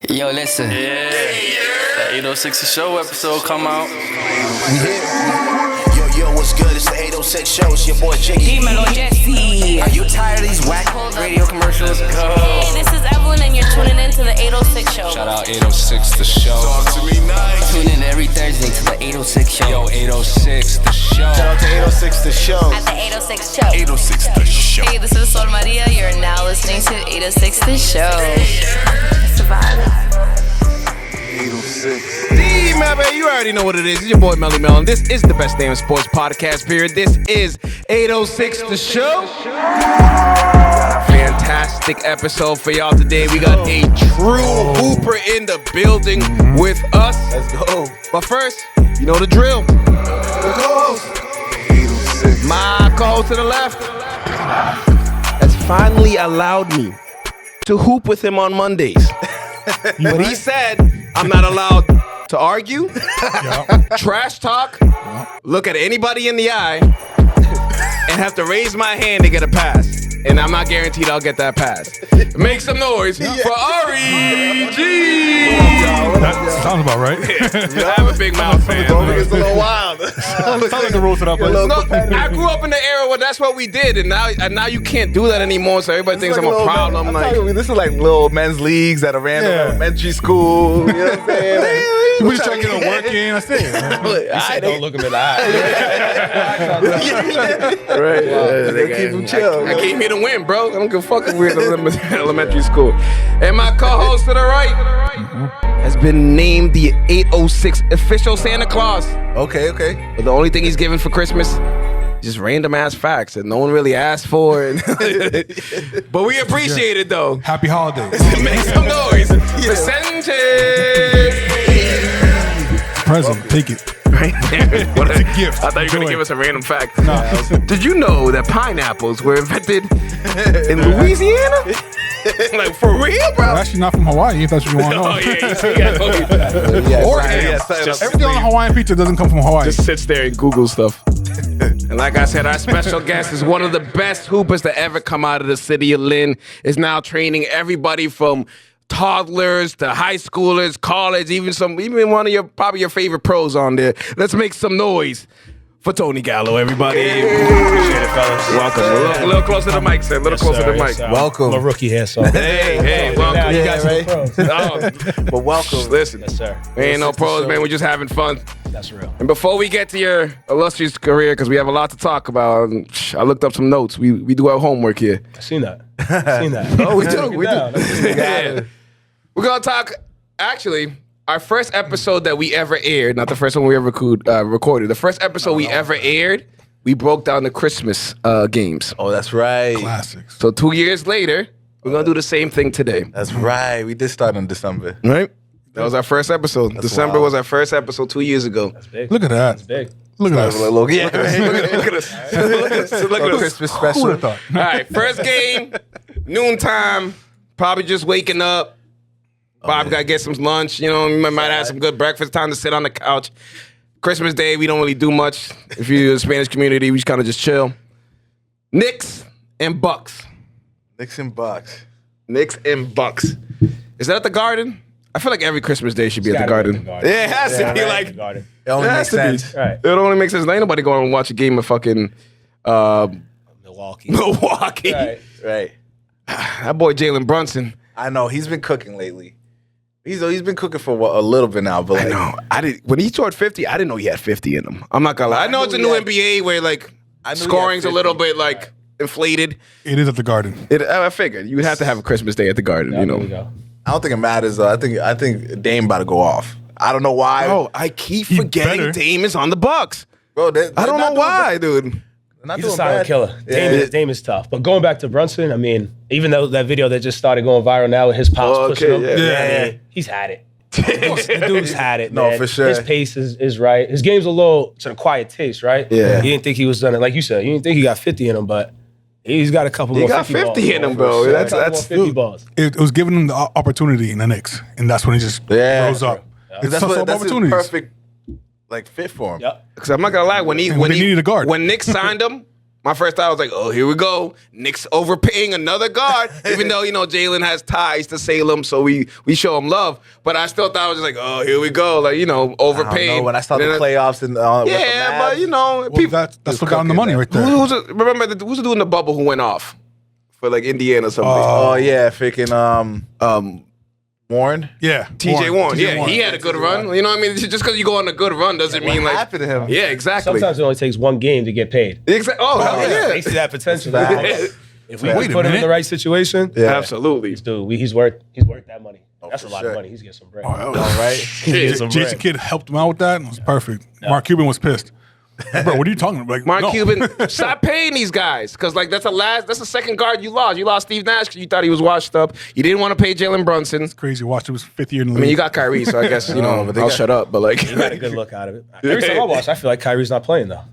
Yo, listen. Yeah. That 806 The Show episode come out. Yo, what's good? It's the 806 Show. It's your boy Jiggy. Dímelo, Jesse. Are you tired of these whack radio commercials? Hey, this is Evelyn, and you're tuning in to the 806 Show. Shout out 806 The Show. Talk to me nice. Tune in every Thursday to the 806 Show. Yo, 806 The Show. Shout out to 806 The Show. At the 806 Show. 806 The Show. Hey, this is Sol Maria. You're now listening to 806 The Show. Survive. 806. Man, you already know what it is. It's your boy Melly Mel, and this is the best damn sports podcast period. This is 806 The Show. Fantastic episode for y'all today. We got a true hooper in the building with us. Let's go. But first, you know the drill. The co-host. 806. My co-host to the left has finally allowed me to hoop with him on Mondays. But he said I'm not allowed to argue, trash talk, look at anybody in the eye, and have to raise my hand to get a pass. And I'm not guaranteed I'll get that pass. Make some noise for Ari G. That sounds about right. I have a big mouth, man. It's a little wild. Sounds like the rules it up. No, I grew up in the era where that's what we did, and now you can't do that anymore. So everybody thinks I'm a problem. This is like little men's leagues at a random elementary school. You know what I'm saying? We just trying to get a work in. That's it. Don't look him in the eye. Right. They keep him chill. I came here to win, bro. I don't give a fuck if we're in elementary school. And my co-host to the right has been named the 806 official Santa Claus. Okay. But the only thing he's given for Christmas, just random ass facts that no one really asked for. But we appreciate it though. Happy holidays. Make some noise. Percentage. Present. Take it. Right there. What It's a gift. I thought you were going to Enjoy. give us a random fact. No. Did you know that pineapples were invented in Louisiana? Like, for real, bro? I'm actually not from Hawaii, if that's what you want to know. Oh, yeah, you see, I told you that. Or Everything on the Hawaiian pizza doesn't come from Hawaii. Just sits there and Google stuff. And like I said, our special guest is one of the best hoopers to ever come out of the city of Lynn. Is now training everybody from toddlers to high schoolers, college, even one of probably your favorite pros on there. Let's make some noise for Tony Gallo, everybody. Appreciate it, fellas. Welcome. A little closer to the mic, sir. A little closer to the mic. Welcome. I'm a rookie here, so. Hey, welcome. Now you guys are the pros. But welcome. Listen, Yes, sir. we ain't no pros, man. We're just having fun. That's real. And before we get to your illustrious career, because we have a lot to talk about, I looked up some notes. We do our homework here. I seen that. Oh, we do. We down. do. Yeah. We're going to talk, actually, our first episode that we ever aired, not the first one we ever recorded, the first episode we ever aired, we broke down the Christmas games. Oh, that's right. Classics. So 2 years later, we're going to do the same thing today. That's right. We did start in December. Right? That was our first episode. December wild. was our first episode 2 years ago. That's big. Look at that. That's big. Look at us. Look at us. Look at us. Look at us. Christmas Who would special. have thought? All right, first game, noontime, probably just waking up. Bob got to get some lunch. You know, you might have some good breakfast. Time to sit on the couch. Christmas Day, we don't really do much. If you're in the Spanish community, we just kind of just chill. Knicks and Bucks. Knicks and Bucks. Knicks and Bucks. Is that at the Garden? I feel like every Christmas Day should be at the Gotta be Garden. at the Garden. Yeah, it has to be right, like. Garden. It only It makes has to be. sense. Right. It only makes sense. Ain't nobody going to watch a game of fucking Milwaukee. Milwaukee. Right. That boy Jalen Brunson. I know. He's been cooking lately. He's been cooking for a little bit now, but I know. When he scored 50, I didn't know he had 50 in him. I'm not gonna lie. I know it's a new NBA where like I knew he had scoring's a 50. little bit like inflated. It is at the Garden. I figured you would have to have a Christmas Day at the Garden. There You we know. go. I don't think it matters though. I think Dame about to go off. I don't know why. Oh, I keep He forgetting better. Dame is on the Bucks. Bro, I don't know why, dude. Not He's a doing silent bad. killer. Yeah. Dame is tough. But going back to Brunson, I mean, even though that video that just started going viral now with his pops Oh, pushing him, okay, yeah. he's had it. The dude's had it, No, man. for sure. His pace is right. His game's a little sort of quiet taste, right? Yeah. You didn't think he was done it. Like you said, you didn't think he got 50 in him, but he's got a couple He more got 50 50 balls, in him, for bro. sure. That's- A couple that's- more 50 balls. It was giving him the opportunity in the Knicks, and that's when he just rose up. It's That's tough what that's his opportunities. perfect like fit for him. Yep. Because I'm not gonna lie, when they needed a guard. when Nick signed him, my first thought was like, oh, here we go. Knicks overpaying another guard, even though, Jalen has ties to Salem, so we show him love. But I still thought it was just like, oh, here we go. Like, overpaying. When I saw the playoffs and people. That's what got him the money right there. Who's doing the bubble who went off for like Indiana or something? freaking Warren. Yeah. TJ Warren. TJ He had a good run. You know what I mean? Just because you go on a good run doesn't mean like. What happened to him? Yeah, exactly. Sometimes it only takes one game to get paid. Exactly. Oh, hell yeah. They see that potential. If we Wait a put him in minute. the right situation, Absolutely. dude, he's worth that money. That's a lot of money. He's getting some bread. All right. Some Jason bread. Kidd helped him out with that. It was perfect. Mark Cuban was pissed. Bro, what are you talking about? Like, Mark no. Cuban, stop paying these guys because like that's the second guard you lost. You lost Steve Nash because you thought he was washed up. You didn't want to pay Jalen Brunson. Crazy. Watched it was 5th year in the league. I mean, you got Kyrie, so I guess I'll shut up. But like, He got a good look out of it. Every time I watch, I feel like Kyrie's not playing though.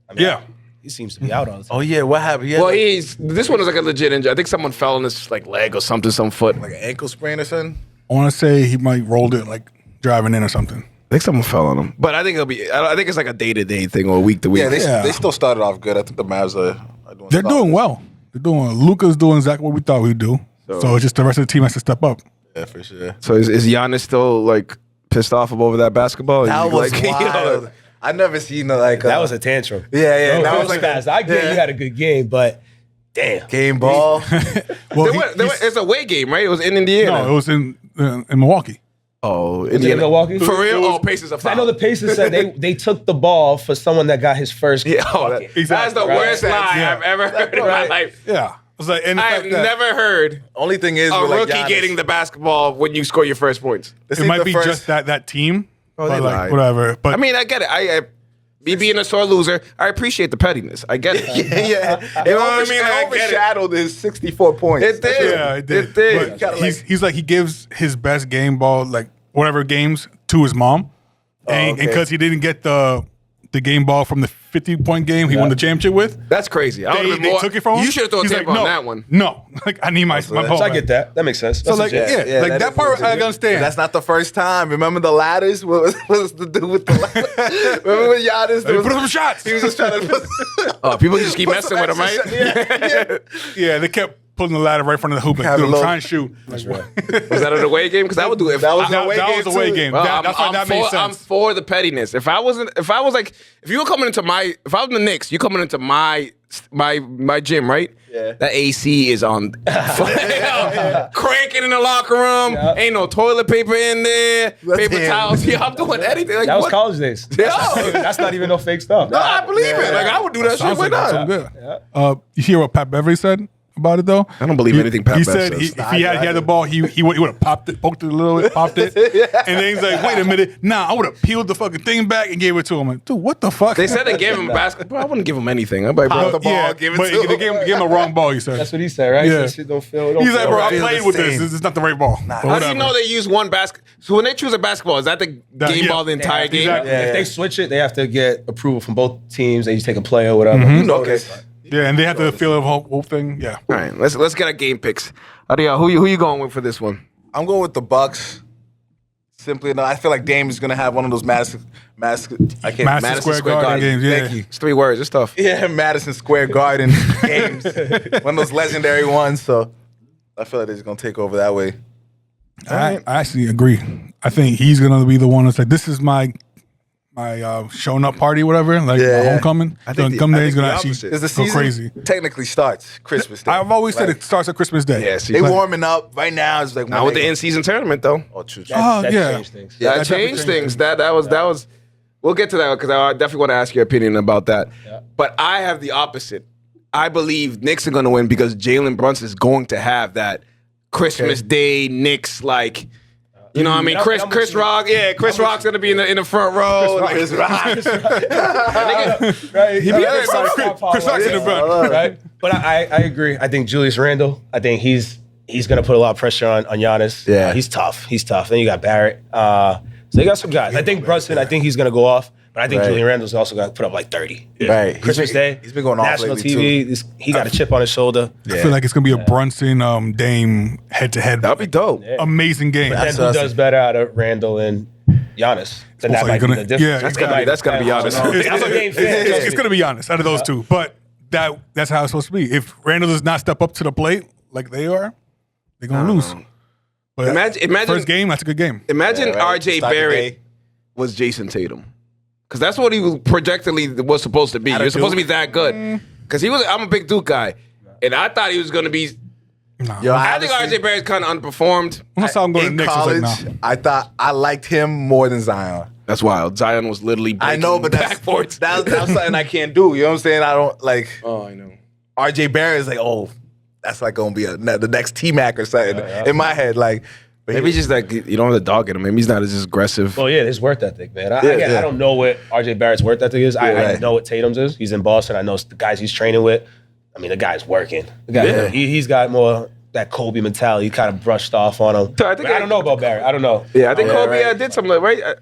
I mean, Yeah. he seems to be out all the time. Oh yeah, what happened? well, this one was like a legit injury. I think someone fell on his like leg or something, some foot. like an ankle sprain or something. I want to say he might rolled it like driving in or something. I think someone fell on him, but I think I think it's like a day-to-day thing or week to week. Yeah, they still started off good. I think the Mavs are doing. They're doing well. Luka's doing exactly what we thought we'd do. So it's just the rest of the team has to step up. Yeah, for sure. So is Giannis still like pissed off over that basketball? That was like, wild. I never seen like That was a tantrum. Yeah, That that was was like fast. I get you had a good game, but damn. game ball. Well, It's a away game, right? It was in Indiana. no, it was in Milwaukee. Oh, Was it in Milwaukee? For real? Oh, Pacers are 'Cause foul. I know the Pacers said they took the ball for someone that got his first. Yeah, bucket. that's the Right. worst lie Yeah. I've ever heard in my life. Yeah. I was like, and the I've fact that never heard Only thing is, a with, like, rookie Giannis, getting the basketball when you score your first points. this it ain't might the be first- just that team. Oh, but they like, lied. whatever. But I mean, I get it. Me being a sore loser, I appreciate the pettiness. I get it. yeah, You know what I mean? I It get it. overshadowed his 64 points. It did. yeah, it did. It did. But he's like he gives his best game ball, like whatever games, to his mom, and okay. because he didn't get the game ball from the 50-point game he won the championship with. That's crazy. I would've been They more- took it from him. You should have thrown He's tape like, on no, that one. No, like I need my ball. So I get that. That makes sense. So That's like, legit. yeah, like that is part I legit. can understand. That's not the first time. Remember the ladders? What was the dude with the ladders? Remember when Giannis? Hey, put up some shots. He was just trying to put. Oh, people just keep put messing some with him, right? extra- Yeah, they kept pulling the ladder right in front of the hoop. Like, Have a dude, I'm little- trying to shoot. Was that an away game? Because I would do it. That was That, away that game was a away too. game. Well, That's why that made I'm sense. for the pettiness. If I was the Knicks, you coming into my gym, right? Yeah. That AC is on cranking in the locker room. Yeah. Ain't no toilet paper in there. Paper Damn. towels. Yeah, I'm doing anything. Like, That was what? college days. Yeah. That's not even no fake stuff. No, I believe it. Like I would do that shit. Sounds Why like that's not? so good. You hear what Pat Beverly said about it though? I don't believe anything Pat He Bev said says. if he had the ball, he would have popped it, poked it a little bit, popped it, and then he's like, "Wait a minute, nah, I would have peeled the fucking thing back and gave it to him." Like, dude, what the fuck? They said they gave him a basketball. I wouldn't give him anything. I'm like, bro, the ball, give it but to him. they gave him a wrong ball. He said. That's what he said, right? Yeah. That shit don't feel. He's like, bro, I feel played the with same. this. This is not the right ball. But how do whatever. you know they use one basket? So when they choose a basketball, is that the game yeah. ball the entire game? exactly. If they switch it, they have to get approval from both teams. They just take a play or whatever. Mm-hmm. You know Okay. this. Yeah, and they have to feel the whole thing. Yeah. All right, let's get our game picks. Adia, who you going with for this one? I'm going with the Bucks. Simply enough, I feel like Dame is gonna have one of those Madison Madison Square Garden games. Yeah. Thank you. It's 3 words. It's tough. Yeah, Madison Square Garden games. One of those legendary ones. So I feel like they're just gonna take over that way. I actually agree. I think he's gonna be the one that's like, this is my showing up party, whatever. Like Yeah, my yeah. homecoming. I think Come the- I there, he's think gonna the actually opposite. Is the go season crazy. technically starts Christmas Day? I've always said Like, it starts at Christmas Day. Yeah, see, they like- warming up right now. It's like Not with the in-season tournament though. Oh, true. That yeah. changed things. Yeah, that that definitely changed changed things. That was. We'll get to that because I definitely want to ask your opinion about that. Yeah. But I have the opposite. I believe Knicks are going to win because Jalen Brunson is going to have that Christmas Day Knicks like. You know what I mean? I'm Chris with you. Rock, yeah, Chris Rock's gonna be in the front row. Chris Rock. Right? He be Chris Rock's in the front. Right? But I agree. I think Julius Randle, I think he's going to put a lot of pressure on Giannis. Yeah. He's tough. Then you got Barrett. So they got some guys. I think Brunson, I think he's going to go off. But I think Right. Julian Randle's also got to put up like 30. Right. Christmas Day. He's been going off national lately, TV. He got a chip on his shoulder. I feel like it's gonna be a Brunson Dame head-to-head. That'd be dope. Amazing game. Then who does better out of Randle and Giannis? Then that Also, might be gonna- the difference. yeah, That's gotta be honest. I'm a game fan. It's gonna be honest out of those two. But that's how it's supposed to be. If Randall does not step up to the plate like they are, they're gonna lose. But Imagine first game, that's a good game. Imagine Yeah, right. RJ Start the Barrett day. was Jason Tatum. Because that's what he was projectedly was supposed to be. He was supposed to be that good. Because I'm a big Duke guy. And I thought he was going to be. Yo, I think RJ Barrett's kind of underperformed. When I saw him go to in Knicks, college, I was like, nah. I thought I liked him more than Zion. That's wild. Zion was literally I know, but that's backboards. that's something I can't do. You know what I'm saying? I don't like. Oh, I know. RJ Barrett is like, oh, that's like gonna be the next T-Mac or something in my head. Like, but Maybe he's just like, you don't have the dog in him. Maybe he's not as aggressive. Well, yeah, his work ethic, man. Yeah, Again, yeah. I don't know what RJ Barrett's work ethic is. I right. know what Tatum's is. He's in Boston. I know the guys he's training with. I mean, the guy's working. The guy, Yeah. he's got more that Kobe mentality. He kind of brushed off on him. So I think But I don't know about Barrett. I don't know. Yeah, I think Yeah, Kobe right. did something, right? I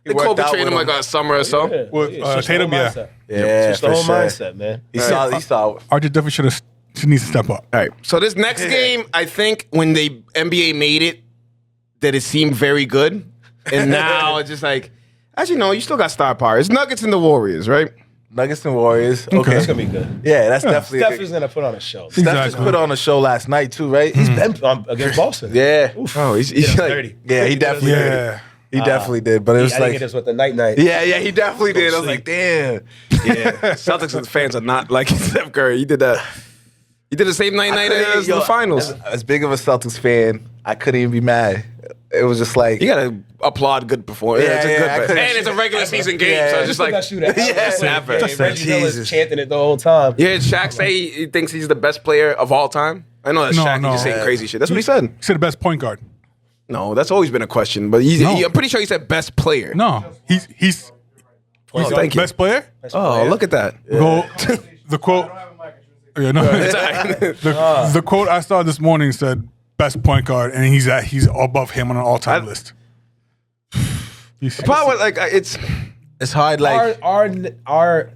think worked Kobe out trained him with like a summer or so. Yeah. With, It's just the Tatum, whole yeah. mindset. yeah, It's the for whole sure. mindset, man. He saw. RJ definitely needs to step up. All right. So this next game, I think when the NBA made it, that it seemed very good. And now it's just like, actually, no, you still got star power. It's Nuggets and the Warriors, right? Nuggets and Warriors. Okay, It's gonna be good. yeah, that's definitely. Steph is gonna put on a show. Steph just Exactly. put on a show last night too, right? He's Then against Boston. yeah, Oh, he's Hit him like, 30. yeah, he definitely did. Yeah. He definitely did. But it I was think like, it is with the night. yeah, he definitely did. I was sleep. like, damn. yeah. Celtics fans are not like Steph Curry. He did that. He did the same night as Yo, the finals. As big of a Celtics fan, I couldn't even be mad. It was just like, You gotta applaud good performance. Yeah, it's a yeah, I good, couldn't- and it's a regular season game, Yeah. so it's just like never. Reggie Miller is Jesus. chanting it the whole time. Yeah, Shaq say he thinks he's the best player of all time. I know that's No, Shaq. no. He's just saying crazy shit. That's what he said. He said the best point guard. No, that's always been a question, but I'm pretty sure he said best player. No, he's Thank you. best player. Oh, look at that. Go the quote. Yeah, no. the quote I saw this morning said best point guard, and he's above him on an all-time list. Probably like it's hard. Like, Our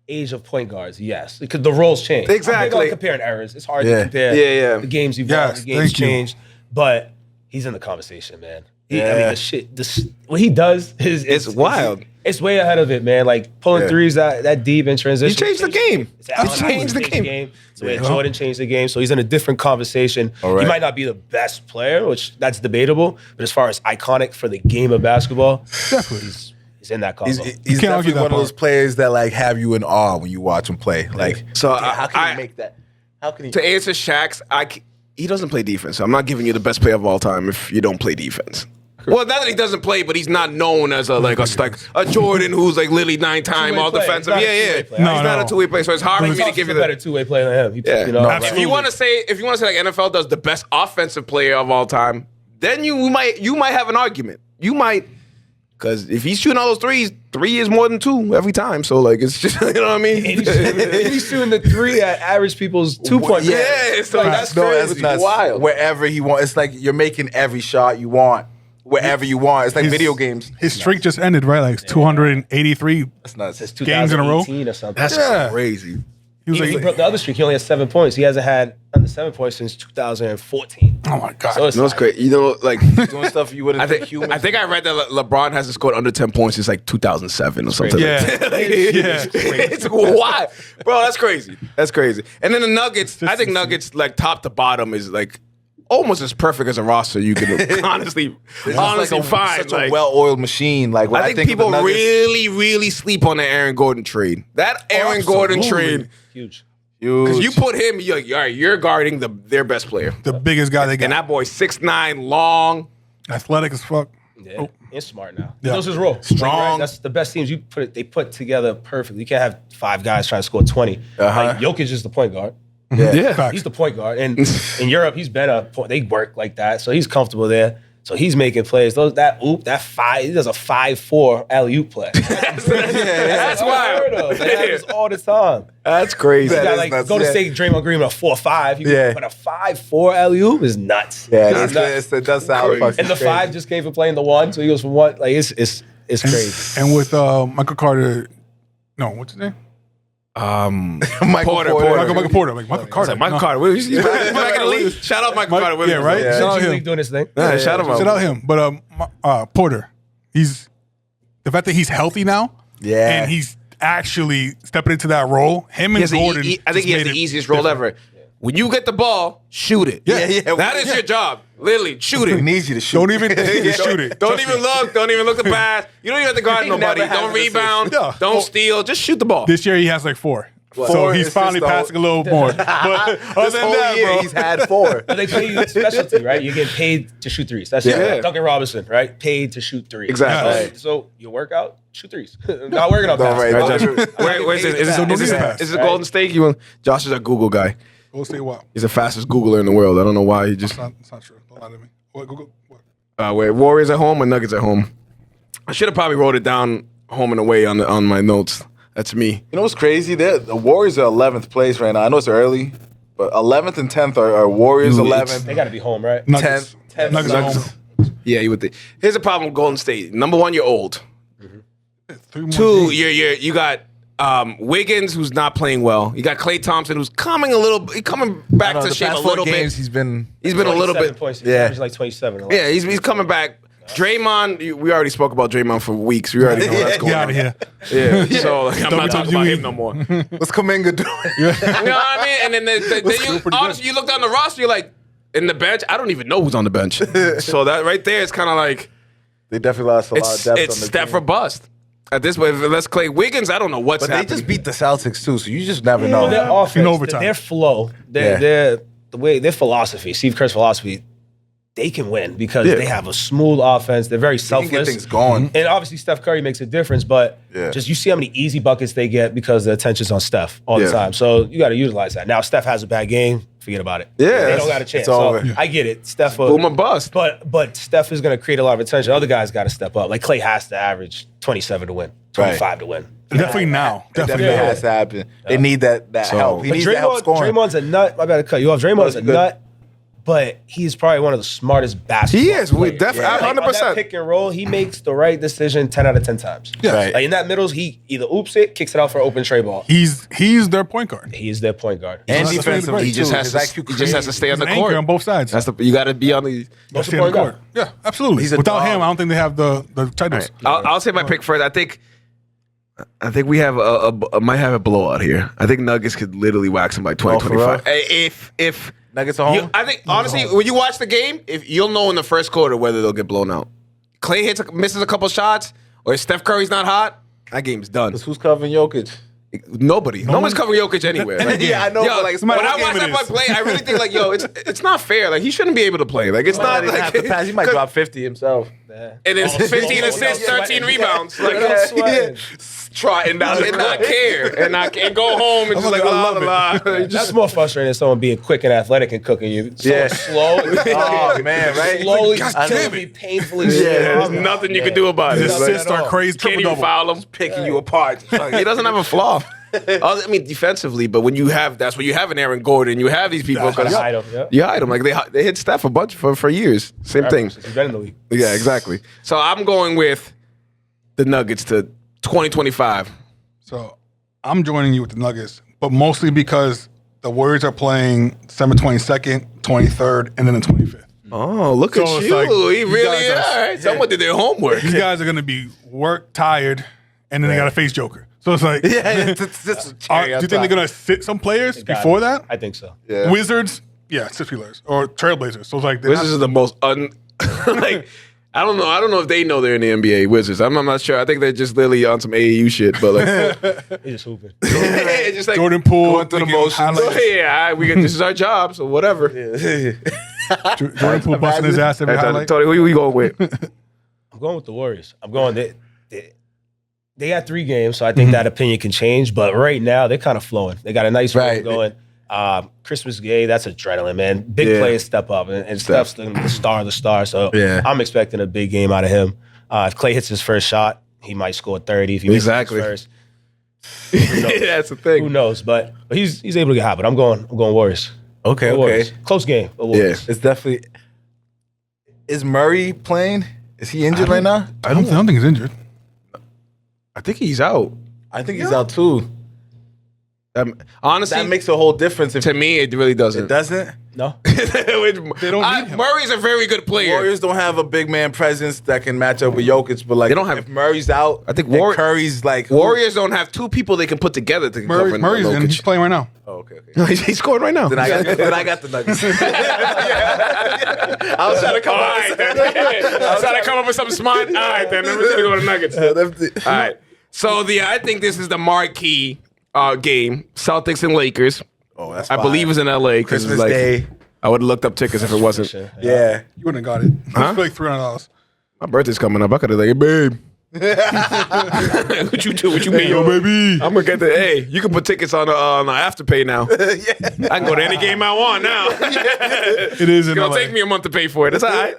age of point guards, yes, because the roles change. Exactly. I'm big on comparing errors. It's hard Yeah. to compare. Yeah. The games evolved, Yes, the games thank you. changed, but he's in the conversation, man. I mean, Yeah. the shit. What he does is It's wild. It's way ahead of it, man. Like pulling Yeah. threes that deep in transition. He changed the game. It's Allen He changed the Iverson game. It's the way Jordan changed the game. So he's in a different conversation. right. He might not be the best player, which that's debatable. But as far as iconic for the game of basketball, Definitely. he's in that he's combo. he's can't argue definitely that one of those part. players that like have you in awe when you watch him play. Like, So, damn, how can I- he make that? How can he? to answer Shaq's. He doesn't play defense. So I'm not giving you the best player of all time if you don't play defense. Well, not that he doesn't play, but he's not known as a Jordan who's like literally 9-time Two-way all player. defensive. He's not a Yeah. two-way player. No, He's not no. a two-way player, so it's hard for me to He's give you a the better two-way player than him. Yeah. You know, No, like, absolutely. If you want to say like NFL does the best offensive player of all time, then you might have an argument. You might, because if he's shooting all those threes, 3 is more than 2 every time. So like it's just you know what I mean. he's shooting the three at average people's 2-point. Yeah, so that's no, crazy. that's nuts. Wild. Wherever he wants, it's like you're making every shot you want, wherever you want. It's like video games. His streak just ended, right? Like 283. That's nuts. It's Games in a row? 2018 or something. That's Yeah. crazy. He was He like, broke the other streak. He only has 7 points. He hasn't had under 7 points since 2014. oh my god. So it's You know what's great? You know, like Doing stuff you wouldn't I think humans. I think I read that LeBron hasn't scored under 10 points since like 2007 or something. Yeah. Like that. Yeah. It's wild, bro. That's crazy. That's crazy. And then the Nuggets. I think Nuggets like top to bottom is like almost as perfect as a roster you can honestly It's like find. such Like, a well-oiled machine. Like when I think of the people Nuggets- really sleep on the Aaron Gordon trade. That Aaron Gordon trade. Huge. Because you put him, you're like, all right, you're guarding their best player. the biggest guy they got. And that boy 6'9", long. Athletic as fuck. Yeah, and smart now. Yeah. He knows his role. Strong. Right? That's the best teams they put together perfectly. You can't have 5 guys trying to score 20. Like, Jokic is the point guard. Yeah. Facts. He's the point guard. And in Europe, he's been a point. They work like that. So he's comfortable there. So he's making plays. He does a 5-4 alley-oop play. That's wild. That happens all the time. That's crazy. You That got is like nuts, go to yeah. say Draymond Green with a 4-5. Yeah. But a 5-4 alley-oop is nuts. Yeah, It's nuts. it does sound fucking And the 5 just came from playing the 1, so he goes from 1. Like it's crazy. And with Michael Carter, no, what's his name? Michael Porter. Michael Porter. Like Michael Carter. Michael No. Carter. He's back in the league. Shout out Michael Carter. Williams. Yeah, right? Yeah. Shout out G League him. doing his thing. Yeah, shout him out. Shout out him. But Porter, he's the fact that he's healthy now. Yeah. And he's actually stepping into that role. Him and Gordon. I think he has the easiest role ever. When you get the ball, shoot it. Yeah. That is your job. Literally, shoot He it. needs you to shoot. Don't even shoot it. Don't even look. Don't even look to pass. You don't even have to guard nobody. never has Don't an assist. rebound. Yeah. Don't steal. Just shoot the ball. This year he has like 4. So Four he's finally assists, though. passing a little more. But other This than whole that, year, bro, he's had 4. But they pay you specialty, right? You get paid to shoot threes. That's it. Duncan Robinson, right? Paid to shoot threes. Exactly. So you work out, shoot threes. Not working on No, passes. right. Where's it? Is don't need it to pass. is it Golden State? Josh is a Google guy. we'll say what. He's the fastest Googler in the world. I don't know why he just. It's not true. Don't lie to me. What, Google? What? Wait, Warriors at home or Nuggets at home? I should have probably wrote it down home and away on my notes. That's me. You know what's crazy? The Warriors are 11th place right now. I know it's early, but 11th and 10th are Warriors 11th. They got to be home, right? Nuggets. 10th. Nuggets at home. Yeah, you would think. Here's the problem with Golden State. Number one, you're old. 3 more 2, games. you got Wiggins, who's not playing well. You got Klay Thompson, who's coming back to the shape past a 4 little games, bit. he's been He's been a little 27 bit. points. Yeah. He's like 27. Yeah, he's coming back. Draymond, we already spoke about Draymond for weeks. We already know that's going Get out on. of here. Yeah, so like, I'm not talking about him no more. what's Kuminga doing? You know what I mean? And then, then you pretty honestly, you look down the roster, you're like, in the bench, I don't even know who's on the bench. So that right there is kind of like, They definitely lost a lot of it's depth on the step team. or bust. At this point, unless Klay Wiggins, I don't know what's But they happening. just beat the Celtics too, so you just never know. Well, their offense, overtime. their flow, their philosophy, Steve Kerr's philosophy, they can win because they have a smooth offense. They're very They can selfless. get things going. And obviously, Steph Curry makes a difference, but Yeah. just you see how many easy buckets they get because the attention's on Steph all Yeah. the time. So you got to utilize that. Now, Steph has a bad game, forget about it. Yeah, They don't got a chance. it's So over. I get it. Steph will, Boom or bust. But Steph is going to create a lot of attention. Other guys got to step up. Like Klay has to average 27 to win, 25 to win. Definitely now. It Definitely definitely now. has to happen. They need that help. He But needs that help scoring. Draymond's a nut. My bad to cut you off. Draymond's a good. nut, but he's probably one of the smartest basketball He is. We players. definitely, Like, on that 100%. pick and roll, he makes the right decision 10 out of 10 times. Yeah. Right. Like in that middle, he either oops it, kicks it out for an open tray ball. He's their point guard. He is their point guard. And That's defensively, He just too. has His to. IQ He just has to stay on He's the an anchor court. on both sides. That's you got to be on the. Most Stay on the important court. Yeah, absolutely. He's a Without dog. him, I don't think they have the titles. I'll say my pick first. I think we have might have a blowout here. I think Nuggets could literally wax them by 20, for 25. real? If Nuggets at home. I think honestly, when you watch the game, if you'll know in the first quarter whether they'll get blown out. Klay misses a couple shots, or if Steph Curry's not hot, that game's done. Because who's covering Jokic? Nobody. No one's covering Jokic anywhere. And Like, again, Yeah, I know, yo, but like, when matter I what watch game that it boy is. play, I really think like, yo, it's not fair. Like he shouldn't be able to play. Like it's not He like have to pass. He might drop 50 himself. and it's 15 assists, 13 rebounds. Like sweating. trotting down and not care and go home and just like la la la. That's more frustrating than someone being quick and athletic and cooking you. So Yeah. slow. Oh man, right? Slowly, God I damn know, it. be painfully. There's nothing you can do about it. His Like, assists are crazy. can't even Triple-double. foul him. Picking you apart. He doesn't have a flaw. I mean, defensively, but when you have that's when you have an Aaron Gordon, you have these people. That's Cause hide him, yeah. You hide them. Like they hit Steph a bunch for years. Same thing. Since he's been in the league. Yeah, exactly. So I'm going with the Nuggets to 2025. So I'm joining you with the Nuggets, but mostly because the Warriors are playing December 22nd, 23rd, and then the 25th. Oh, look So at it's you. like, He you really guys is. are- All right. Someone did their homework. These guys are going to be work tired, and then they got to face Joker. So it's like, Yeah, it's just a do cherry you on think they're top. going to sit some players Got before it. that? I think so. Yeah. Wizards, yeah, 6 players. Or Trailblazers. So it's like, they're Wizards not- is the most like I don't know if they know they're in the NBA. Wizards. I'm not sure. I think they're just literally on some AAU shit. But like, He's just hooping. it's just like Jordan Poole. Going through the making motions. highlights. yeah, this is our job, so whatever. Jordan Poole busting his ass every Hey, highlight. Tony, who you going with? I'm going with the Warriors. I'm going. They got 3 games, so I think that opinion can change. But right now, they're kind of flowing. They got a nice run Right. going. Christmas Day, that's adrenaline, man. Big Yeah. players step up, and Steph's the star of the star. So Yeah. I'm expecting a big game out of him. If Klay hits his first shot, he might score 30. If he misses Exactly. his That's the first, thing. who knows? But he's able to get hot. But I'm going Warriors. Okay, Warriors. Close game. But Warriors. It's definitely. Is Murray playing? Is he injured right now? I don't think he's injured. I think he's out. I think he's out too. Honestly, That makes a whole difference. If to me, it really doesn't. it doesn't, No. They don't need him. Murray's a very good player. Warriors don't have a big man presence that can match up with Jokic. But like, They don't have- if Murray's out, I think and Warriors- Curry's like Warriors don't have two people they can put together to cover Murray's in. He's Jokic. playing right now. Oh, okay. He's scoring right now. Then I got the Nuggets. I was trying to come up. I was trying to come up with something smart. All right, then we're gonna go to Nuggets. All right. So I think this is the marquee game: Celtics and Lakers. Oh, that's I believe it's in LA. 'Cause Christmas it's like, Day. I would have looked up tickets if it wasn't. Yeah. You wouldn't have got it. Huh? It's like $300. My birthday's coming up. I could have like, hey, babe. What you do? What you mean, Yo, baby. I'm gonna get the. Hey, you can put tickets on the Afterpay now. I can go to any game I want now. It is in It'll LA. take me a month to pay for it. It's all right.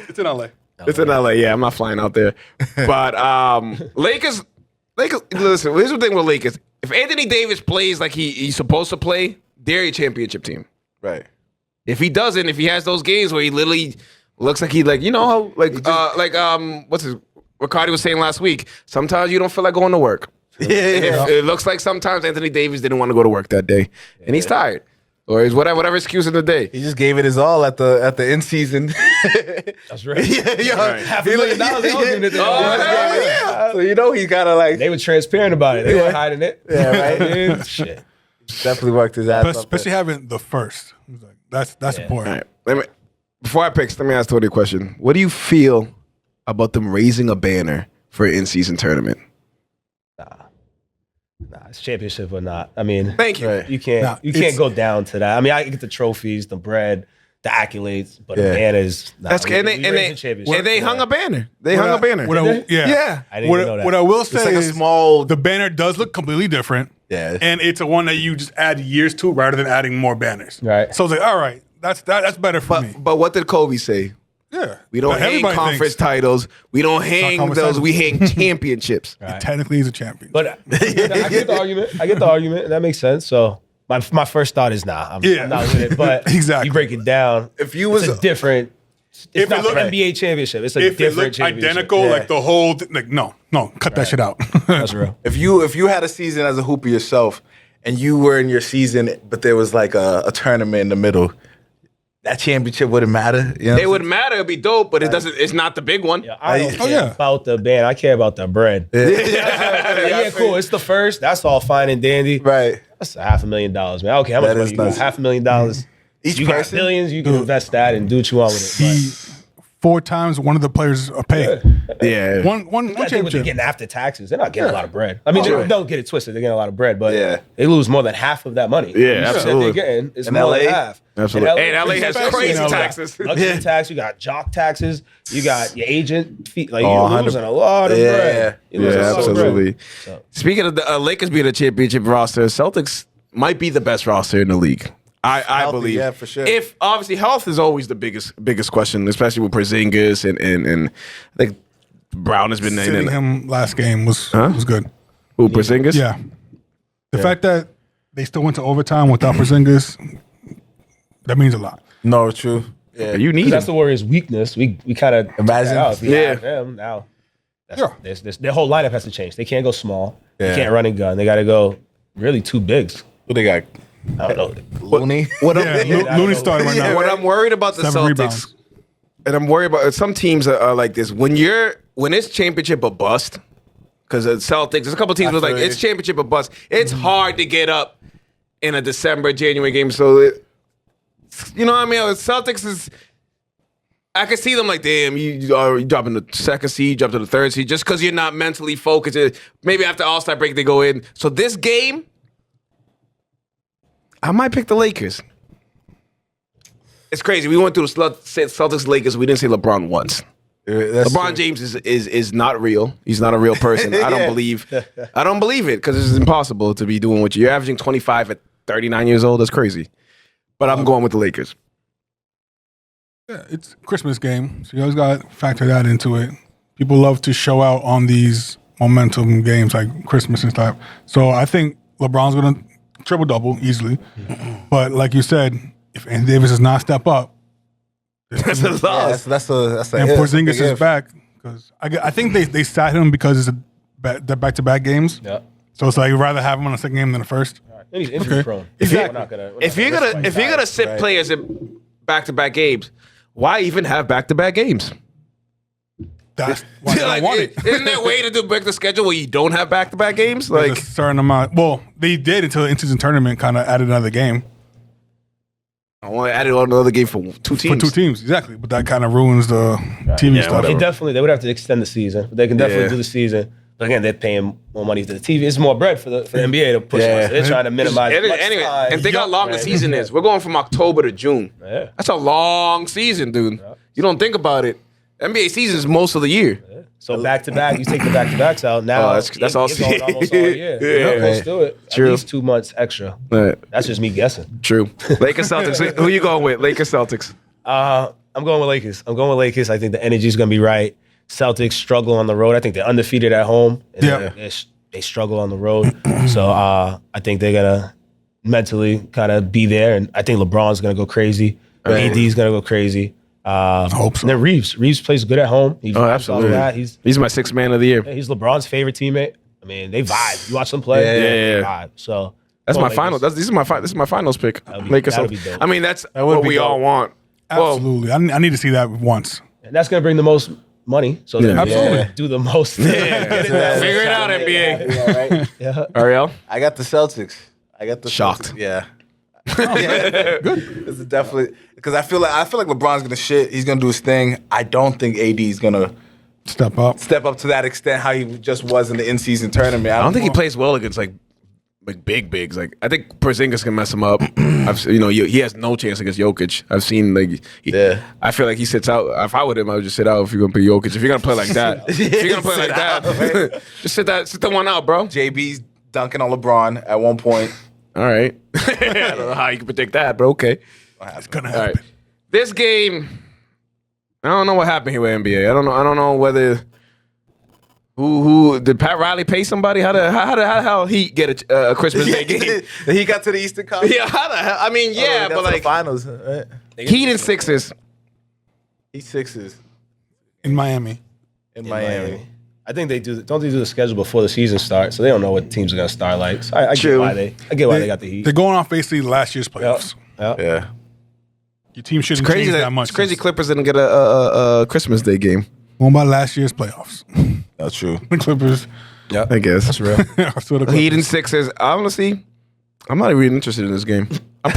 It's in LA. It's in LA. Yeah, I'm not flying out there. But Lakers. Listen, here's the thing with Lakers. If Anthony Davis plays like he's supposed to play, they're a championship team. Right. If he doesn't, if he has those games where he literally looks like he what's his Ricardo was saying last week, sometimes you don't feel like going to work. Yeah. It looks like sometimes Anthony Davis didn't want to go to work that day. And he's tired. Or he's whatever excuse of the day. He just gave it his all at the end season. That's right. Right. $500,000 they all giving it to him. Yeah. So you know he gotta like They were transparent about it. They weren't hiding it. Yeah, right. Shit. definitely worked his ass off. Especially having the first. That's important. All right. Before I pick, let me ask Tony a question. What do you feel about them raising a banner for an in-season tournament? Nah, it's championship or not. I mean, Thank you. Right. you can't go down to that. I mean, I get the trophies, the bread, the accolades, but the banners. Nah, That's and they hung a banner. They hung a banner. Yeah. I didn't even know that. What I will say like a is small- the banner does look completely different. Yeah. And it's a one that you just add years to rather than adding more banners. Right. So it's like, all right, that's better for me. But what did Kobe say? Yeah. We don't But hang everybody conference thinks titles. We don't hang conference those. titles. We hang championships. it technically is a champion. But I get the argument. I get the argument. That makes sense. So my first thought is I'm not with it. But Exactly. you break it down. If you was It's a different. It's If not it look- the NBA championship. It's a if it different looked championship. identical, Yeah. like the whole like no, cut that shit out. That's real. if you had a season as a hooper yourself and you were in your season, but there was like a tournament in the middle, that championship wouldn't matter. You know It would matter. It'd be dope, but it doesn't. It's not the big one. Yeah, I don't Oh, care yeah. about the band. I care about the bread. Yeah, cool. It's the first. That's all fine and dandy. Right. That's $500,000, man. Okay, how much That money is you got? nuts. $500,000. Each You got person? billions. You can invest that and do what you want with it. See, 4 times one of the players are paid. Yeah. One I think what they're championship. getting after taxes, they're not getting a lot of bread. I mean, they don't get it twisted. They're getting a lot of bread, but Yeah. they lose more than half of that money. Yeah, The shit absolutely. They're getting is In more than LA? half. Absolutely. And LA has Especially crazy in LA. taxes. Luxury tax, you got jock taxes, you got your agent fee. Like, Oh, you're losing a lot of Yeah. bread. You're losing Yeah, a lot of bread. absolutely. So- Speaking of the Lakers being a championship roster, Celtics might be the best roster in the league. I Healthy, believe. yeah, for sure. If obviously health is always the biggest question, especially with Porzingis and I think Brown has been Sitting him last game was good. Who Porzingis? Yeah. The fact that they still went to overtime without Porzingis, that means a lot. No, true. Yeah. You need That's him. the Warriors' weakness. We kind of Imagine. if we Yeah. have them now. Yeah. Their whole lineup has to change. They can't go small. Yeah. They can't run and gun. They got to go really two bigs. Who they got? I don't know. Looney? What Yeah, I'm, Looney started right now. what I'm worried about the 7 Celtics, rebounds. and I'm worried about some teams are like this. When it's championship or bust, because the Celtics, there's a couple teams with like feel you. it's championship or bust. It's hard to get up in a December, January game. So you know what I mean? The Celtics is. I can see them like, damn, you drop in the second seed, drop to the third seed, just because you're not mentally focused. Maybe after All-Star break they go in. So this game, I might pick the Lakers. It's crazy. We went through the Celtics Lakers. We didn't say LeBron once. LeBron James is not real. He's not a real person. I don't believe it because it's impossible to be doing what you're averaging 25 at 39 years old. That's crazy. But I'm going with the Lakers. Yeah, it's a Christmas game, so you always got to factor that into it. People love to show out on these momentum games like Christmas and stuff. So I think LeBron's going to triple-double easily. But like you said, if Anthony Davis does not step up, That's a Yeah, loss. that's a and hit. Porzingis That's a is gift. back, because I think they sat him because it's the back-to-back games. Yeah. So it's like you'd rather have him on the second game than the first. And he's injury Okay. prone. If We're you're not gonna sit Right. players in back-to-back games, why even have back-to-back games? That's why they Like, don't want it. isn't there a way to break the schedule where you don't have back-to-back games? There's Like, a certain amount. Well, they did until the in-season tournament kind of added another game I want to add it on another game for two teams. for 2 teams, exactly. But that kind of ruins the TV Yeah, stuff. whatever. They would have to extend the season. They can definitely Yeah. do the season. But again, they're paying more money to the TV. It's more bread for the NBA to push. Yeah. On. So they're trying to minimize. as much Anyway, time. and think how long the Right. season is. We're going from October to June. Yeah. That's a long season, dude. You don't think about it. NBA season is most of the year. So back to back, you take the back to backs out. Now Oh, that's all you're going almost all year. Yeah. You're close to it. True. At least 2 months extra. Right. That's just me guessing. True. Lakers Celtics. Who you going with? Lakers Celtics. I'm going with Lakers. I think the energy is going to be right. Celtics struggle on the road. I think they're undefeated at home. And Yeah. they struggle on the road. So I think they're going to mentally kind of be there. And I think LeBron's going to go crazy. AD's going to go crazy. hope so. And then Reeves plays good at home. He Oh, vibes absolutely. off that. He's my sixth man of the year. he's LeBron's favorite teammate. I mean, they vibe. You watch them play, Yeah. they vibe. So That's go my Lakers. final. This is my finals pick. Lakers. that'll be Celtics. dope. I mean, that's would what be we dope. all want. Well, Absolutely. I need to see that once. And that's going to bring the most money. So Yeah. Absolutely. do the most. figure it out, NBA. Yeah, right. Ariel. I got the Celtics. Shocked. Celtics. Yeah. Good. It's definitely because I feel like LeBron's gonna shit. He's gonna do his thing. I don't think AD is gonna Step up. step up to that extent how he just was in the in-season tournament. I don't think he plays well against like big bigs. Like I think Porzingis can mess him up. He has no chance against Jokic. I've seen I feel like he sits out. If I were him, I would just sit out if you're gonna play Jokic. If you're gonna play like that, just sit that one out, bro. JB's dunking on LeBron at one point. All right. I don't know how you can predict that, but okay. It's gonna All right. happen. This game, I don't know what happened here with NBA. I don't know whether who did Pat Riley pay somebody? How he get a Christmas Day game? He got to the Eastern Conference. Yeah, how the hell? I mean, yeah, but like finals, right? Heat and Sixers. Heat Sixers In Miami. in Miami. I think they do. Don't they do the schedule before the season starts? So they don't know what teams are going to start like. So I get True. why they got the Heat. They're going off basically last year's playoffs. Yep. Yeah. Your team shouldn't Crazy change that much. It's crazy. Clippers didn't get a Christmas Day game. Going by last year's playoffs. That's true. The Clippers. I guess that's real. are still the Heat Clippers. and Sixers. Honestly, I'm not even interested in this game. I'm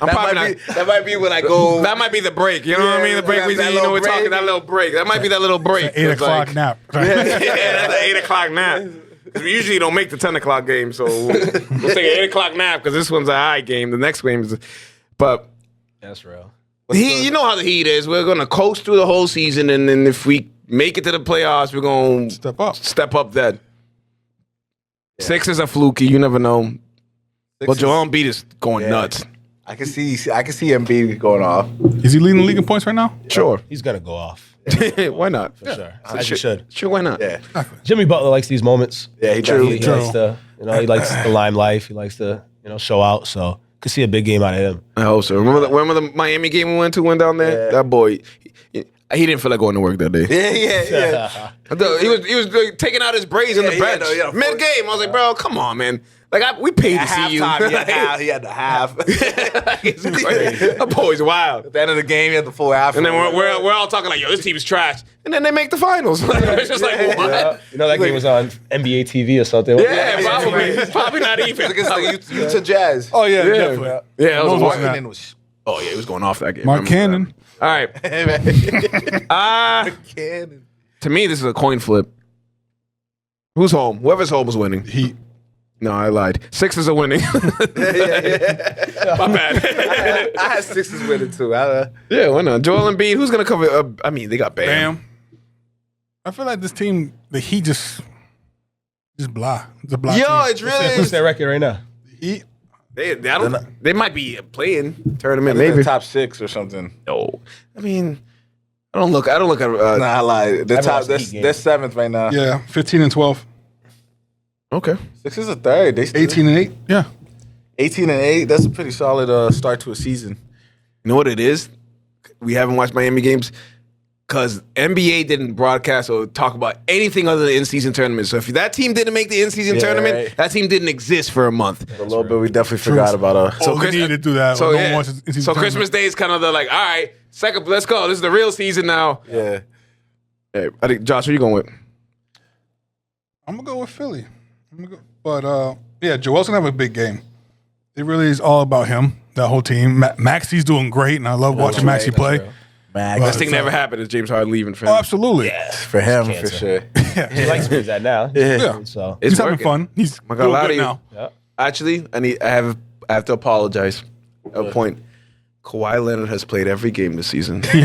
probably not. That might be when I go. That might be the break. You know what I mean? The break. that We little we're talking break. that little break. That might be that little break. 8 It's o'clock like- nap. Yeah, that's an 8 o'clock nap. 'Cause we usually don't make the 10 o'clock game, so we'll take an 8 o'clock nap because this one's a high game. The next game is, but That's real. you know how the Heat is. We're gonna coast through the whole season, and then if we make it to the playoffs, we're gonna Step up. That Sixers are fluky. You never know. Well, Joel Embiid is going nuts. I can see Embiid going off. Is he leading the league in points right now? Sure. He's going to go off. Why not? For sure. As you should. Sure, why not? Yeah. Jimmy Butler likes these moments. Yeah, he He does. likes to, he likes the limelight. He likes to, show out. So could see a big game out of him. I hope so. Remember the Miami game we went down there? Yeah. That boy, he didn't feel like going to work that day. Yeah. He was like, taking out his braids on the bench. Mid game, I was like, bro, come on, man. Like we paid to see you. He had the half. It's crazy. That boy's wild. At the end of the game, he had the full half. And then we're all talking like, yo, this team is trash. And then they make the finals. It's just like, what? That game was on NBA TV or something. Yeah, probably not even. against the Utah Jazz. Oh, yeah, definitely. Yeah, it was Watching that. Oh yeah, he was going off that game. Mark I remember Cannon. that. All right. Cannon. To me, this is a coin flip. Who's home? Whoever's home is winning. Heat. No, I lied. Sixers are winning. My bad. I had Sixers winning too. Yeah, why not? Joel Embiid. Who's gonna cover? I mean, they got Bam. Bam. I feel like this team, the Heat just blah. It's a blah Yo, team. it's really. What's their record right now? Heat. They might be playing tournament. Maybe Maybe. top 6 or something. No. I mean, I don't look at. Nah, I lied. They're haven't top. watched the Heat They're games. 7th right now. Yeah, 15 and 12. Okay. Sixers are 3rd. They still, 18 and 8. Yeah. 18 and 8. That's a pretty solid start to a season. You know what it is? We haven't watched Miami games. because NBA didn't broadcast or talk about anything other than in-season tournaments. So if that team didn't make the in-season tournament, right. that team didn't exist for a month. A little bit, we definitely forgot about So they need to do that. So, No one yeah. wants to- So Christmas Day is kind of the like, all right, second, let's go. This is the real season now. Yeah. Hey, I think, Josh, what you going with? I'm gonna go with Philly. But yeah, Joel's gonna have a big game. It really is all about him. That whole team. Maxi's doing great, and I love watching Maxi play. Man, Best thing that ever happened is James Harden leaving for him. Oh, absolutely. for him, for Cancer. sure. He likes to do that now. Yeah. So It's He's having working. fun. He's I'm not gonna doing lie good to you. now. yeah. Actually, I have to apologize. A point. Kawhi Leonard has played every game this season. He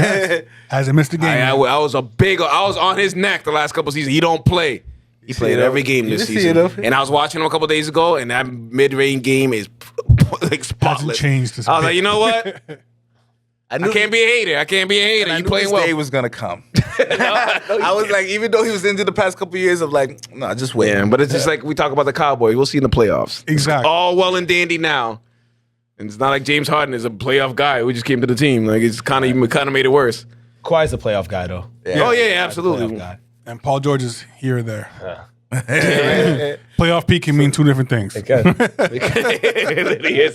hasn't missed a game. I was on his neck the last couple seasons. He don't play. He played it, every though? game You this see it, season. though? And I was watching him a couple days ago, and that mid-range game is like spotless. changed this I was like, bit. you know what? I can't be a hater. I can't be a hater. I You knew playing this well. day was gonna come. I was like, even though he was injured the past couple of years, I'm like, no, just wait. Yeah, but it's just like we talk about the Cowboys. We'll see in the playoffs. Exactly. All well and dandy now. And it's not like James Harden is a playoff guy who just came to the team. Like it's kind of made it worse. Kawhi's the playoff guy though. Yeah. Oh yeah, Playoff absolutely. guy. And Paul George is here or there. Playoff P can mean two different things. Okay.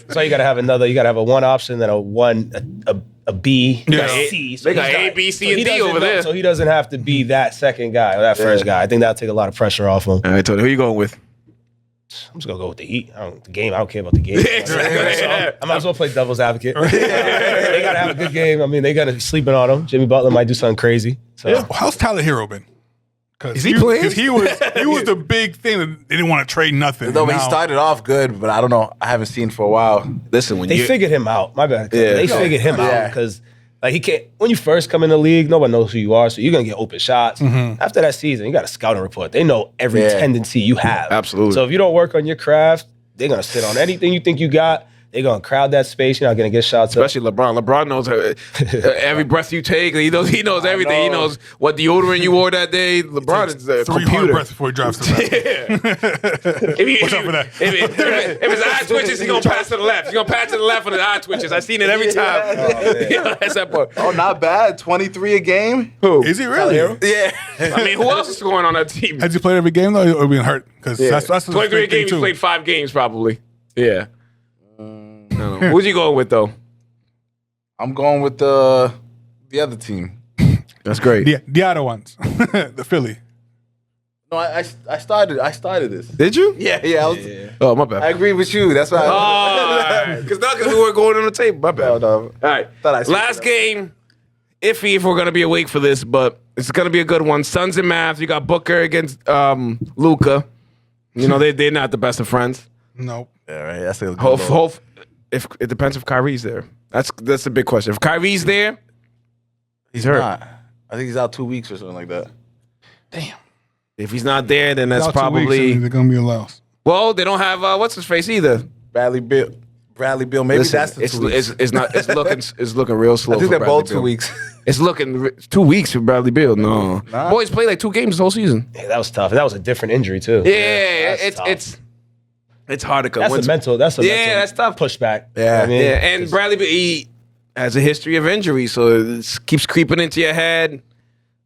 So you gotta have another. You gotta have a one option, then a B, Yeah. a C. So They got he's A, B, C, and he D doesn't over know- there. So he doesn't have to be that second guy or that first guy. I think that'll take a lot of pressure off him. All right, Tony, who you going with? I'm just gonna go with the Heat. The game. I don't care about the game. So I might as well play devil's advocate. They gotta have a good game. I mean, they gotta be sleeping on him. Jimmy Butler might do something crazy. So How's Tyler Hero been? Is he playing? Because he was the big thing that they didn't want to trade nothing. No, but he Now- started off good, but I don't know. I haven't seen for a while. Listen, when they you figured him out. My bad. Yeah. They figured him out Yeah. because like he can't. When you first come in the league, nobody knows who you are, so you're gonna get open shots. After that season, you got a scouting report. They know every Yeah. tendency you have. Absolutely. So if you don't work on your craft, they're gonna sit on anything you think you got. They're gonna crowd that space. You're not gonna get shots up. especially LeBron. LeBron knows every breath you take. He knows everything. He knows what deodorant you wore that day. LeBron is a 3 hard computer. breaths before he drives to the Watch out for that. If his eye twitches, he's gonna pass to the left. He's gonna pass to the left when his eye twitches. I've seen it every time. That's that part. Oh, not bad. 23 a game. Who? Is he really? Yeah. I mean, who else is scoring on that team? Has he played every game though, or been hurt? Because that's the 23 big thing, games. too. He played 5 games probably. Yeah. I don't know. Who's you going with though? I'm going with the other team. That's great. The other ones, the Philly. No, I started this. Did you? Yeah. Oh, my bad. I agree with you. That's why. Because we were going on the table. My bad. No. All right. Thought I switched Last it up. game. Iffy if we're going to be awake for this, but it's going to be a good one. Suns and Mavs. You got Booker against Luca. You know, they're not the best of friends. Nope. Yeah, right. That's a good If it depends if Kyrie's there. That's the big question. If Kyrie's there, he's hurt. Not. I think he's out 2 weeks or something like that. If he's not there, then that's About 2 weeks, probably. and they're gonna be a loss. Well, they don't have what's his face either. Bradley Bill. Maybe Listen, that's the 2 weeks. it's looking real slow. I think for they're Bradley both 2 Beal. weeks. It's looking 2 weeks for Bradley Beal. No, Nah. boys played like 2 games this whole season. Yeah, that was tough. That was a different injury too. Yeah, that's tough. it's hard to come. That's a mental. That's a Yeah, mental that's tough. pushback. Yeah. I mean, Yeah, and Bradley Beal, he has a history of injury, so it keeps creeping into your head.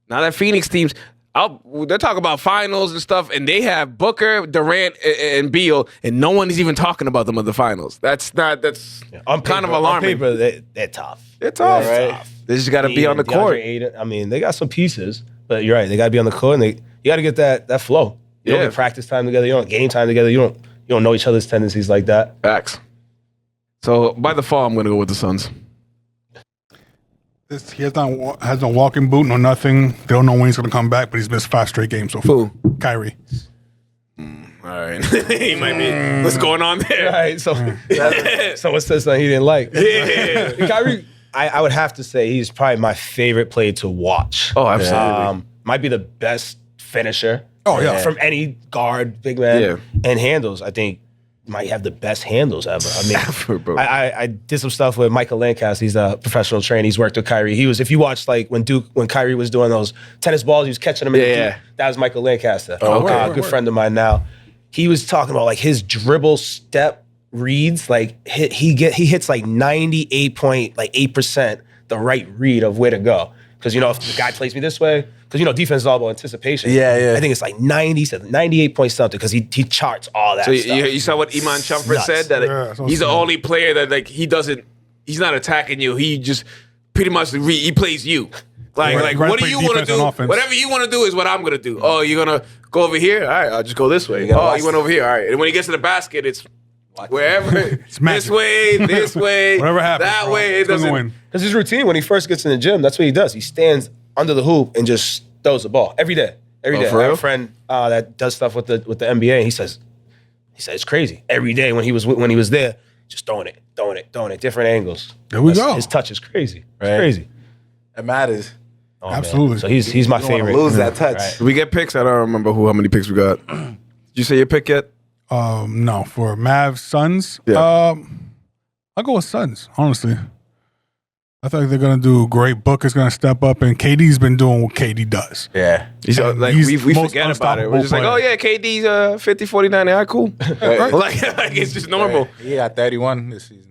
Now that Phoenix teams, they're talking about finals and stuff, and they have Booker, Durant, and Beal, and no one is even talking about them in the finals. That's on kind of paper- alarming. On paper, they're tough. They're tough. Yeah, Right? They just got to be on the DeAndre court. Ayton, I mean, they got some pieces, but you're right. They got to be on the court, and you got to get that flow. You don't Yeah. get practice time together. You don't get game time together. You don't know each other's tendencies like that. Facts. So by the fall, I'm going to go with the Suns. He has no walking boot, no nothing. They don't know when he's gonna come back, but he's missed 5 straight games so far. Who? Kyrie. All right. He might be. What's going on there? Right. So someone said something he didn't like. Yeah. Kyrie, I would have to say he's probably my favorite player to watch. Oh, absolutely. Might be the best finisher. Oh, yeah. From any guard, big man, Yeah. and handles. I think might have the best handles ever. I mean, Ever, bro. I did some stuff with Michael Lancaster. He's a professional trainer. He's worked with Kyrie. He was, if you watched like when Kyrie was doing those tennis balls, he was catching them in the Yeah. Duke. That was Michael Lancaster. Oh, okay. Good friend of mine now. He was talking about like his dribble step reads. Like he hits like 98.8% the right read of where to go. Because, if the guy plays me this way, because, defense is all about anticipation. Yeah. I think it's like 98 point something because he charts all that So stuff. you saw what Iman Shumpert nuts. said that Yeah, so he's the sad. only player that he's not attacking you. He just pretty much he plays you. Like Right, what do play you want to defense and do? offense. Whatever you want to do is what I'm gonna do. Oh, you're gonna go over here? All right, I'll just go this way. gotta Oh, watch you went over here. All right. And when he gets to the basket, it's wherever. this magic. way, this way, Whatever happens, that bro, way. It it's gonna doesn't. win. Because his routine when he first gets in the gym, that's what he does. He stands under the hoop and just throws the ball every day. Every day. for I have real? a friend that does stuff with the NBA, and he said it's crazy. Every day when he was there, just throwing it, different angles. There we go. His touch is crazy. It's Right. crazy. It matters. Oh, man. Absolutely. So he's my You don't wanna favorite. lose that touch. Right. Did we get picks? I don't remember how many picks we got. Did you say your pick yet? No, for Mavs Suns. Yeah. I'll go with Suns, honestly. I think they're gonna do great. Booker's gonna step up, and KD's been doing what KD does. Yeah. He's And like he's we the most forget about it. We're unstoppable just like, player. oh yeah, KD's 50, 49. Yeah, cool. like it's just normal. He got 31 this season.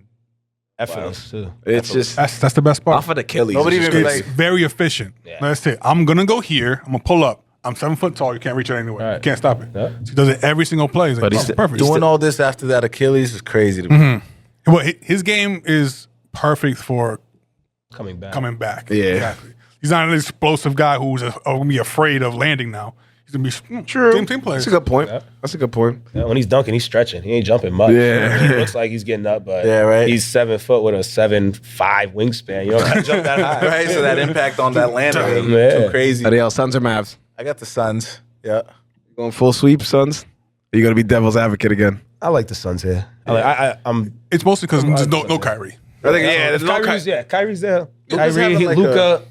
Effortless too. It's just That's the best part. off of the Achilles. Nobody It's even just It's like- very efficient. Yeah. That's it. I'm gonna go here. I'm gonna pull up. I'm 7 foot tall. You can't reach it anywhere. You Right. can't stop it. Yeah. So he does it every single play. He's like, But he's oh, perfect. Doing all this after that Achilles is crazy to me. Well, his game is perfect for Coming back. coming back. Yeah. Exactly. He's not an explosive guy who's gonna be afraid of landing now. He's gonna be true. team player. That's a good point. That's a good point. Yeah, when he's dunking, he's stretching. He ain't jumping much. Yeah. He looks like he's getting up, but Yeah, right. he's 7 foot with a 7'5" wingspan. You don't gotta jump that high. Right, so that impact on that landing is Yeah. too crazy. Are they all Suns or Mavs? I got the Suns. Yeah. Going full sweep, Suns? Or you gonna be devil's advocate again? I like the Suns here. I'm It's mostly because there's no Kyrie. I think there's no Kyrie's, Kyrie's there. Luka's Kyrie, having like Luka,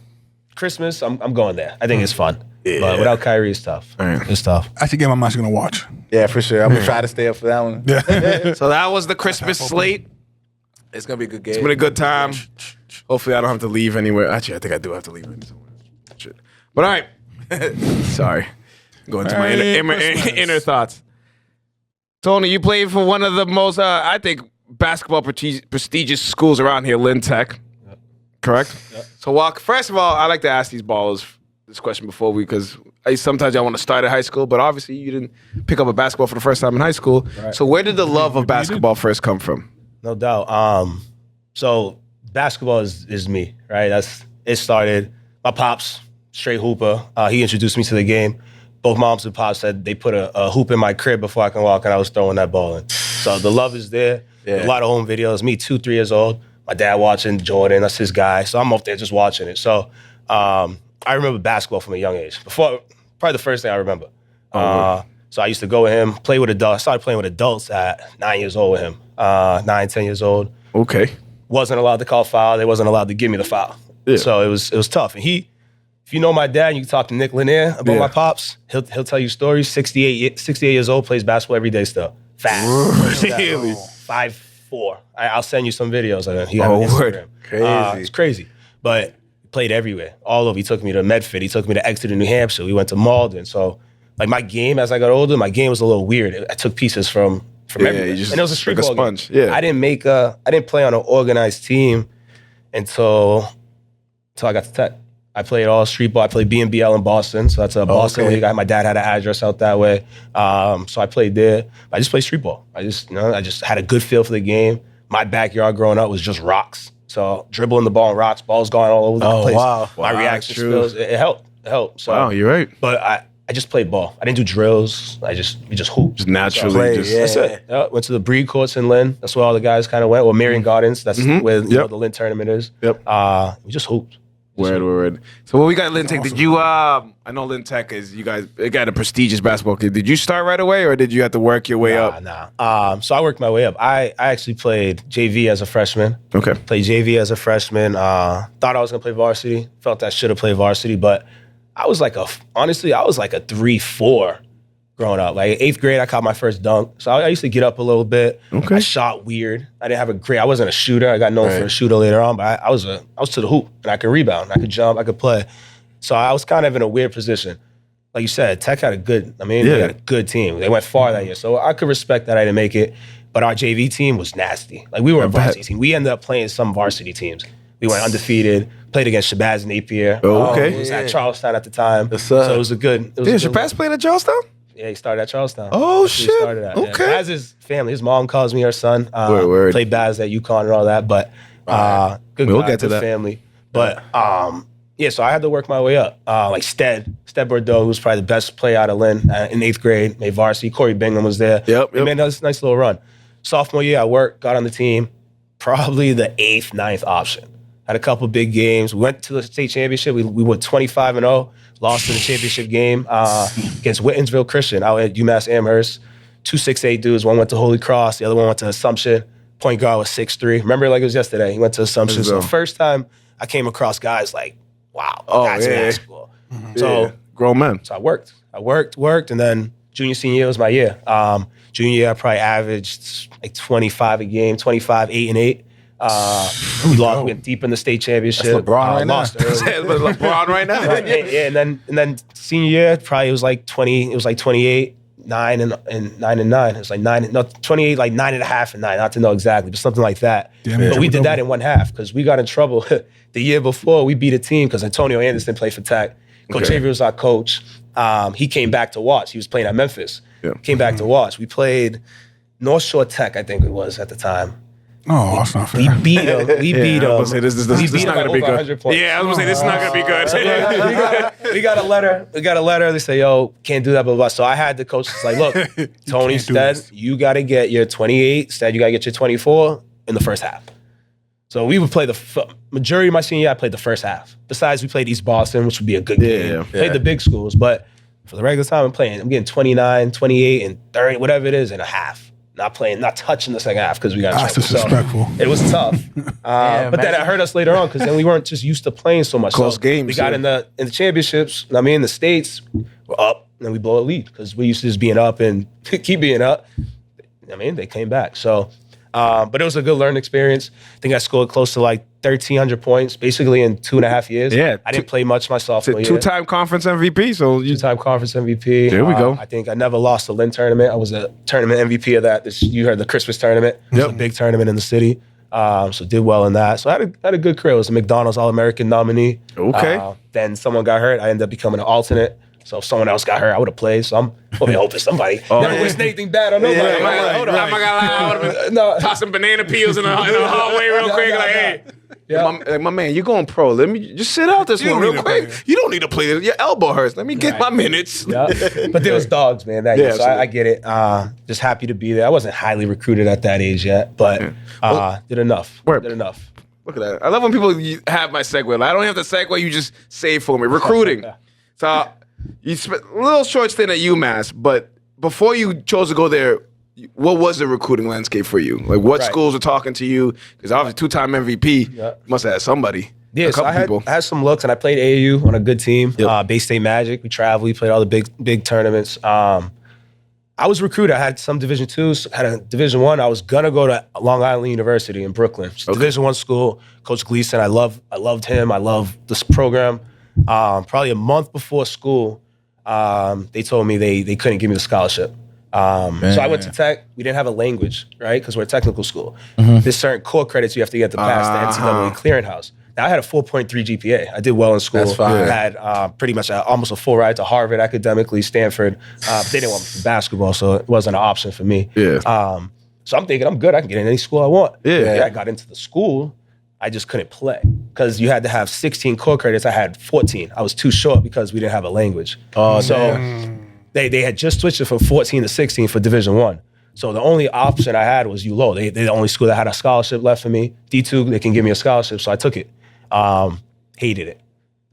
Christmas. I'm going there. I think it's fun. But without Kyrie, it's tough. Right. It's tough. That's a game I'm actually gonna watch. Yeah, for sure. I'm gonna try to stay up for that one. Yeah. So that was the Christmas slate. It's gonna be a good game. It's been a good time. Hopefully, I don't have to leave anywhere. Actually, I think I do have to leave somewhere. Shit. But all right. Sorry. Going to my Merry inner Christmas. inner thoughts. Tony, you played for one of the most, I think, basketball prestigious schools around here, Lynn Tech. Correct? So, first of all, I like to ask these ballers this question before because sometimes I want to start at high school, but obviously you didn't pick up a basketball for the first time in high school. Right. So, where did the love of basketball first come from? No doubt. So basketball is me, right? It started. My pops, straight hooper. He introduced me to the game. Both moms and pops said they put a hoop in my crib before I can walk, and I was throwing that ball in. So the love is there. Yeah. A lot of home videos. Me, 2, 3 years old. My dad watching Jordan. That's his guy. So I'm up there just watching it. So I remember basketball from a young age. Probably the first thing I remember. So I used to go with him, play with adults. I started playing with adults at 9 years old with him. 9, 10 years old. Okay. Wasn't allowed to call foul. They wasn't allowed to give me the foul. Yeah. So it was tough. And if you know my dad, you can talk to Nick Lanier about my pops. He'll tell you stories. 68 years old, plays basketball every day still. Fast. Really? 5'4". I'll send you some videos of him. He Oh, have word. Instagram. Crazy. It's crazy. But he played everywhere, all over. He took me to Medford. He took me to Exeter, New Hampshire. We went to Malden. So like my game, as I got older, my game was a little weird. I took pieces from everywhere. you just And it was a street like a ball game. sponge. Yeah. I didn't play on an organized team until I got to Tech. I played all street ball. I played BNBL in Boston, so that's a Boston okay. league. My dad had an address out that way, so I played there. I just played street ball. I just had a good feel for the game. My backyard growing up was just rocks, so dribbling the ball and rocks, balls going all over the place. wow. My Wow, reaction true. skills, it helped. It helped. So, Wow, you're right. but I just played ball. I didn't do drills. We just hooped. Just naturally. Play, just, yeah. That's it. Yeah, went to the Breed courts in Lynn. That's where all the guys kind of went. Well, Marion Gardens. That's where you know, Yep. the Lynn tournament is. Yep. We just hooped. Word. So what we got Lynn Tech, did you I know Lynn Tech is you guys got a prestigious basketball kid. Did you start right away or did you have to work your way up? Nah. So I worked my way up. I actually played JV as a freshman. Okay. Played JV as a freshman. Thought I was gonna play varsity. Felt I should have played varsity, but I was like a 3-4 growing up. Like 8th grade, I caught my first dunk. So I used to get up a little bit. Okay. I shot weird. I wasn't a shooter. I got known for a shooter later on, but I was to the hoop and I could rebound. I could jump. I could play. So I was kind of in a weird position. Like you said, Tech had they had a good team. They went far that year. So I could respect that I didn't make it. But our JV team was nasty. Like we were a varsity team. We ended up playing some varsity teams. We went undefeated. Played against Shabazz Napier. Oh, okay. He was at Charlestown at the time. Yes, So sir. it was a good. It was Damn, a good Shabazz played at Charlestown? Yeah, he started at Charlestown. Oh, That's where he shit. started at. Okay. Yeah. Baz's family. His mom calls me her son. Word. Played Baz at UConn and all that, but good We'll guy, get to good that. family. But yeah, so I had to work my way up. Like Stead Bordeaux, who was probably the best player out of Lynn in 8th grade, made varsity. Corey Bingham was there. Yep. We made a nice little run. Sophomore year, I worked, got on the team, probably the 8th, 9th option. Had a couple big games. We went to the state championship. We went 25-0. Lost in the championship game against Whitensville Christian out at UMass Amherst. 2 6'8" dudes. One went to Holy Cross. The other one went to Assumption. Point guard was 6'3". Remember it like it was yesterday. He went to Assumption. So first time I came across guys like, wow, that's basketball. So grown men. So I worked, and then senior year was my year. Junior year, I probably averaged like 25 a game, 25, 8 and 8. Went deep in the state championship. That's LeBron right now. Lost early. LeBron right now. Yeah, and then senior year, probably it was like 20. It was like 28, 9 and 9. It was like 28, like 9.5 and 9. Not to know exactly, but something like that. Damn, but we did triple-double. that in one half because we got in trouble the year before. We beat a team because Antonio Anderson played for Tech. Coach Avery was our coach. He came back to watch. He was playing at Memphis. Yeah. Came back to watch. We played North Shore Tech, I think it was at the time. Oh, that's not We fair. beat them. We beat them. This is We not beat them going to by be over good. 100 points. Yeah, I was going to say, this is not going to be good. We got a letter. They say, yo, can't do that, blah, blah, blah. So I had the coach like, look, Tony, can't do Stead, this. you got to get your 28. Stead, you got to get your 24 in the first half. So we would play the majority of my senior year, I played the first half. Besides, we played East Boston, which would be a good game. Yeah. Played the big schools, but for the regular time I'm getting 29, 28, and 30, whatever it is, in a half. Not touching the second half because we got in That's trouble. So disrespectful. it was tough. But then it hurt us later on because then we weren't just used to playing so much. Close So games, We got yeah. in the championships. I mean, in the States, we're up, and then we blow a lead because we used to just being up and keep being up. I mean, they came back. So, but it was a good learning experience. I think I scored close to like 1,300 points basically in 2.5 years. Yeah. I didn't play much my sophomore year. Two-time conference MVP, so you Two-time conference MVP. There we go. I think I never lost the Lynn tournament. I was a tournament MVP of that. You heard the Christmas tournament. It was a big tournament in the city. So did well in that. So I had a good career. I was a McDonald's All-American nominee. Okay. Then someone got hurt. I ended up becoming an alternate. So if someone else got hurt, I would have played. So I'm hoping somebody never wished anything bad on nobody. Hold on. I'm not gonna lie. I would have been tossing banana peels in the hallway real quick. Like, hey. Yeah. My man, you going pro. Let me just sit out this one real quick. You don't need to play this. Your elbow hurts. Let me get my minutes. Yeah. But there was dogs, man, that year. So absolutely. I get it. Just happy to be there. I wasn't highly recruited at that age yet, but did enough. Word. Did enough. Look at that. I love when people have my segue. Like, I don't have the segue. You just save for me. Recruiting. So you spent a little short stint at UMass, but before you chose to go there, what was the recruiting landscape for you? Like, what schools were talking to you? Because obviously, two-time MVP, you must have had somebody. Yeah, a so couple I had some looks, and I played AAU on a good team, Bay State Magic. We traveled, we played all the big tournaments. I was recruited. I had some Division IIs, had a Division I. I was gonna go to Long Island University in Brooklyn. It's a Division I school. Coach Gleason, I loved him. I loved this program. Probably a month before school, they told me they couldn't give me the scholarship. So I went to Tech. We didn't have a language, right? Because we're a technical school. There's certain core credits you have to get to pass the NCAA clearinghouse. Now, I had a 4.3 GPA. I did well in school. That's fine. I had pretty much almost a full ride to Harvard academically, Stanford. They didn't want me for basketball, so it wasn't an option for me. Yeah. So I'm thinking, I'm good. I can get in any school I want. Yeah. I got into the school. I just couldn't play because you had to have 16 core credits. I had 14. I was too short because we didn't have a language. They had just switched it from 14 to 16 for Division I. So the only option I had was ULO. They're the only school that had a scholarship left for me. D2, they can give me a scholarship, so I took it. Hated it.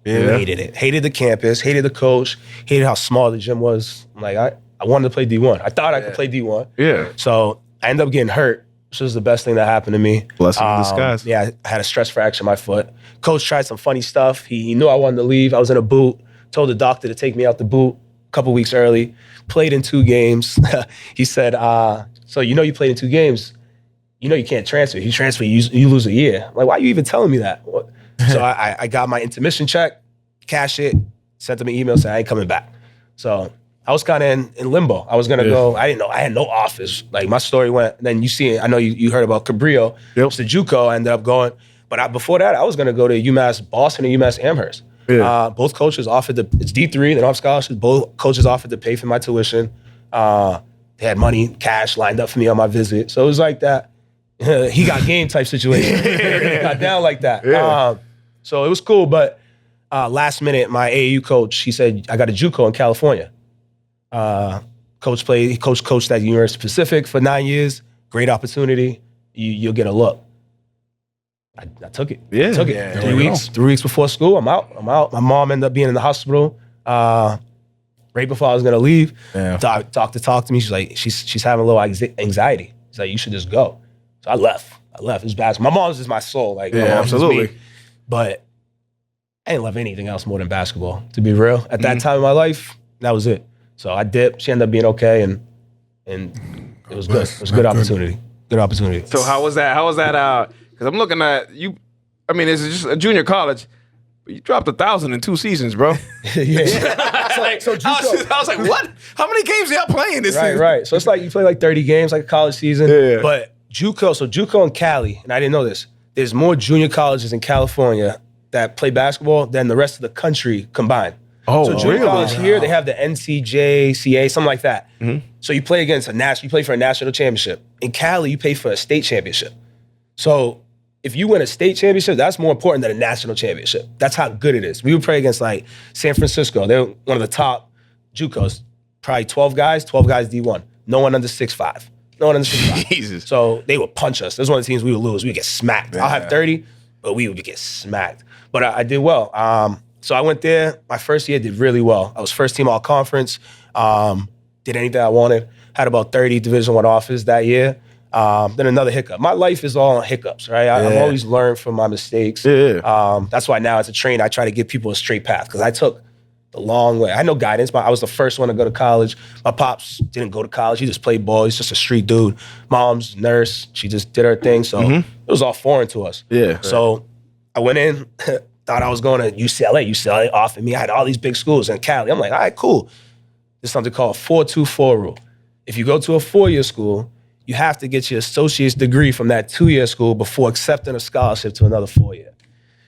Hated it. Hated the campus, hated the coach, hated how small the gym was. I'm like, I wanted to play D1. I thought I could play D1. Yeah. So I ended up getting hurt, which was the best thing that happened to me. Blessing in disguise. Yeah, I had a stress fracture in my foot. Coach tried some funny stuff. He knew I wanted to leave. I was in a boot. Told the doctor to take me out the boot a couple weeks early. Played in 2 games. He said, so you played in 2 games. You can't transfer. If you transfer, you lose a year. I'm like, why are you even telling me that? So I got my intermission check, cashed it, sent him an email saying I ain't coming back. So I was kind of in limbo. I was going to go. I didn't know. I had no office. Like, my story went, then you see it. I know you heard about Cabrillo. Yep. It's the JUCO. I ended up going. Before that, I was going to go to UMass Boston and UMass Amherst. Yeah. Both coaches offered it's D3, they don't have scholarships. Both coaches offered to pay for my tuition. They had money, cash lined up for me on my visit. So it was like that. He got game type situation. It got down like that. Yeah. So it was cool, but last minute, my AAU coach, he said, I got a JUCO in California. Coached at the University of Pacific for 9 years. Great opportunity. You'll get a look. I took it. Yeah. I took it. Yeah. 3 weeks. 3 weeks before school, I'm out. My mom ended up being in the hospital right before I was gonna leave. Yeah. Doctor talked to me. She's like, she's having a little anxiety. She's like, you should just go. So I left. It was bad. My mom's just my soul. Like, my Yeah, mom's just absolutely. me. But I didn't love anything else more than basketball, to be real. At that time in my life, that was it. So I dipped. She ended up being okay, and it was good. It was a good opportunity. Good opportunity. So how was that? Because I'm looking at you. I mean, it's just a junior college, but you dropped 1,000 in 2 seasons, bro. Yeah. So JUCO, I was like, what? How many games y'all playing this season? Right. So it's like you play like 30 games, like a college season. Yeah. But JUCO in Cali, and I didn't know this, there's more junior colleges in California that play basketball than the rest of the country combined. Oh, so junior really? college here, they have the NCJCA, something like that. So you play against you play for a national championship. In Cali, you play for a state championship. So if you win a state championship, that's more important than a national championship. That's how good it is. We would play against like San Francisco. They're one of the top JUCOs. Probably 12 guys D1. No one under 6'5". No one under 6'5". Jesus. So they would punch us. That's one of the teams we would lose. We would get smacked. I'll have 30, but we would get smacked. But I did well. So I went there. My first year did really well. I was first team all conference. Did anything I wanted. Had about 30 Division I offers that year. Then another hiccup. My life is all hiccups, right? I've always learned from my mistakes. Yeah. That's why now as a trainer, I try to give people a straight path because I took the long way. I had no guidance. I was the first one to go to college. My pops didn't go to college. He just played ball. He's just a street dude. Mom's nurse. She just did her thing. So it was all foreign to us. Yeah. So I went in, thought I was going to UCLA. UCLA offered me. I had all these big schools in Cali. I'm like, all right, cool. There's something called 4-2-4 rule. If you go to a 4-year school, you have to get your associate's degree from that 2-year school before accepting a scholarship to another 4-year.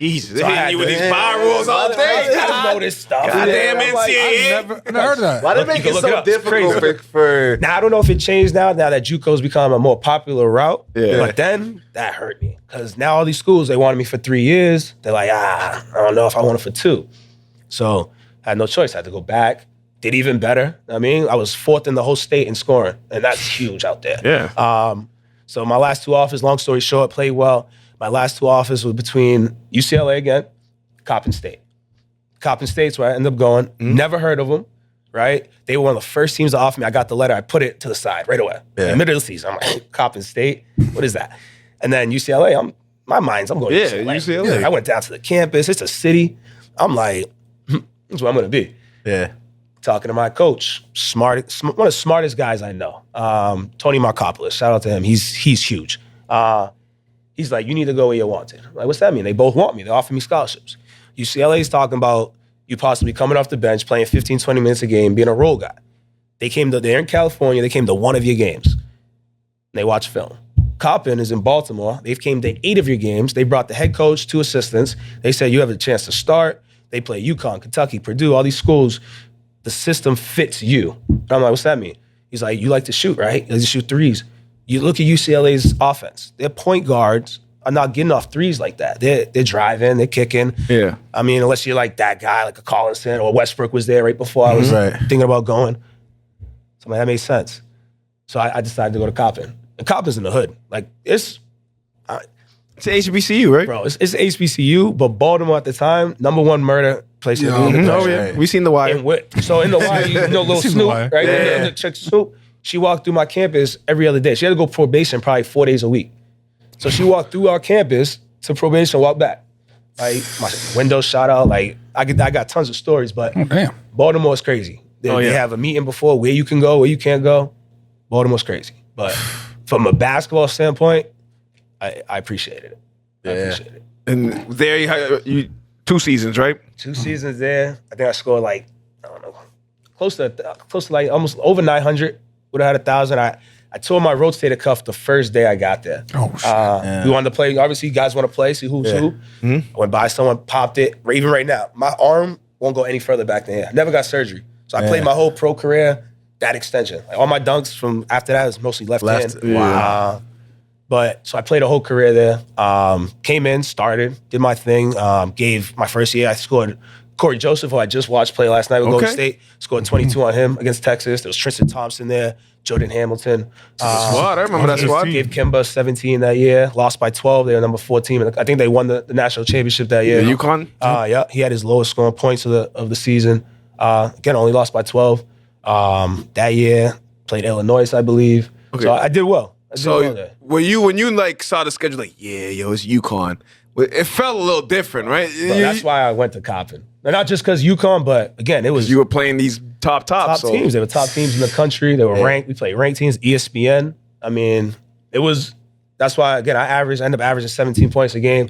Jesus, So I hitting had you with to- these bar rules all day. I know this stuff. Goddamn I'm like, NCAA. Never heard of that. Why they Look, make you can it look so it up. It's difficult crazy. for Now, I don't know if it changed now that JUCO's become a more popular route. Yeah. But then, that hurt me. Because now all these schools, they wanted me for 3 years. They're like, I don't know if I want it for 2. So I had no choice. I had to go back. Did even better. I mean, I was 4th in the whole state in scoring. And that's huge out there. Yeah. So my last 2 offers, long story short, played well. My last 2 offers were between UCLA again, Coppin State. Coppin State's where I ended up going. Never heard of them, right? They were one of the first teams to offer me. I got the letter. I put it to the side right away. In the middle of the season, I'm like, Coppin State? What is that? And then UCLA, I'm going to UCLA. I went down to the campus. It's a city. I'm like, that's where I'm going to be. Yeah. Talking to my coach, one of the smartest guys I know, Tony Markopoulos. Shout out to him. He's huge. He's like, you need to go where you're wanted. I'm like, what's that mean? They both want me. They offer me scholarships. UCLA's talking about you possibly coming off the bench, playing 15, 20 minutes a game, being a role guy. They're in California. They came to 1 of your games. They watch film. Coppin is in Baltimore. They've came to 8 of your games. They brought the head coach, 2 assistants. They said you have a chance to start. They play UConn, Kentucky, Purdue, all these schools. The system fits you. And I'm like, what's that mean? He's like, you like to shoot, right? You like to shoot threes. You look at UCLA's offense. Their point guards are not getting off threes like that. They're driving, they're kicking. Yeah. I mean, unless you're like that guy, like a Collinson or Westbrook was there right before I was thinking about going. So I'm like, that makes sense. So I decided to go to Coppin. And Coppin's in the hood. Like, it's HBCU, right? bro, it's HBCU, but Baltimore at the time, #1 murder place in the country. Oh, yeah. We seen The Wire. So in The Wire, you know Lil Seen The Snoop, Wire. right? Yeah. The chick Snoop, she walked through my campus every other day. She had to go probation probably 4 days a week. So she walked through our campus to probation, walked back. Like, my window shot out. Like, I got tons of stories, but Damn. Baltimore's crazy. They have a meeting before where you can go, where you can't go. Baltimore's crazy. But from a basketball standpoint, I appreciated it. I appreciate it. And there you 2 seasons, right? 2 seasons there. I think I scored like, I don't know, close to like almost over 900. Would have had 1,000. I I tore my rotator cuff the first day I got there. Oh, shit. We wanted to play. Obviously, you guys want to play, see who's who. I went by someone, popped it. Even right now, my arm won't go any further back than here. I never got surgery. So I played my whole pro career, that extension. Like, all my dunks from after that is mostly left hand. Wow. But so I played a whole career there. Came in, started, did my thing. Gave my first year, I scored Corey Joseph, who I just watched play last night with Golden State. Scored 22 on him against Texas. There was Tristan Thompson there, Jordan Hamilton. Squad, I remember that squad. Gave Kimba 17 that year. Lost by 12. They were number 14. I think they won the national championship that year. The UConn? Yeah, he had his lowest scoring points of the season. Again, only lost by 12. That year, played Illinois, I believe. Okay. So I did well. So when you like saw the schedule, like, yeah, yo, it's UConn. It felt a little different, right? Bro, that's why I went to Coppin. And not just because UConn, but again, it was you were playing these top teams. They were top teams in the country. They were ranked. We played ranked teams, ESPN. I mean, that's why, again, I ended up averaging 17 points a game.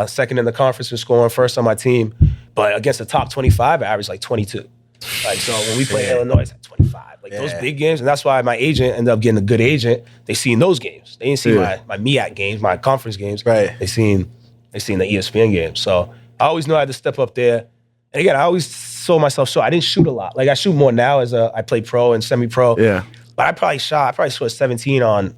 Second in the conference in scoring, first on my team. But against the top 25, I averaged like 22. Like, so when we played Illinois, it's like 25. Like those big games. And that's why my agent ended up getting a good agent. They seen those games. They didn't see my MEAC games, my conference games. Right. They seen the ESPN games. So I always knew I had to step up there. And again, I always saw myself short. I didn't shoot a lot. Like I shoot more now as I play pro and semi-pro. Yeah. But I probably scored 17 on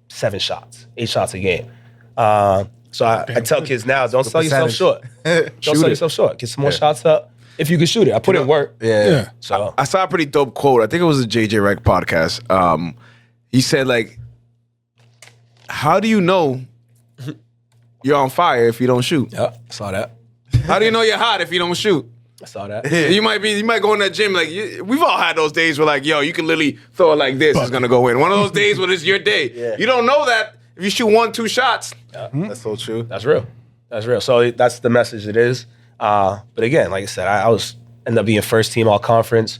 7 shots, 8 shots a game. So I tell kids now, don't sell yourself short. Don't sell yourself short. Get some more shots up if you can shoot it. I put in work. Yeah. So I saw a pretty dope quote. I think it was a JJ Rec podcast. He said, like, how do you know you're on fire if you don't shoot? yeah, I saw that. How do you know you're hot if you don't shoot? I saw that. You might go in that gym, like, we've all had those days where, like, yo, you can literally throw it like this, it's gonna go in. One of those days where it's your day. Yeah. You don't know that if you shoot 1-2 shots. That's so true. That's real. That's real. So that's the message it is. But again, like I said, I ended up being first team all conference,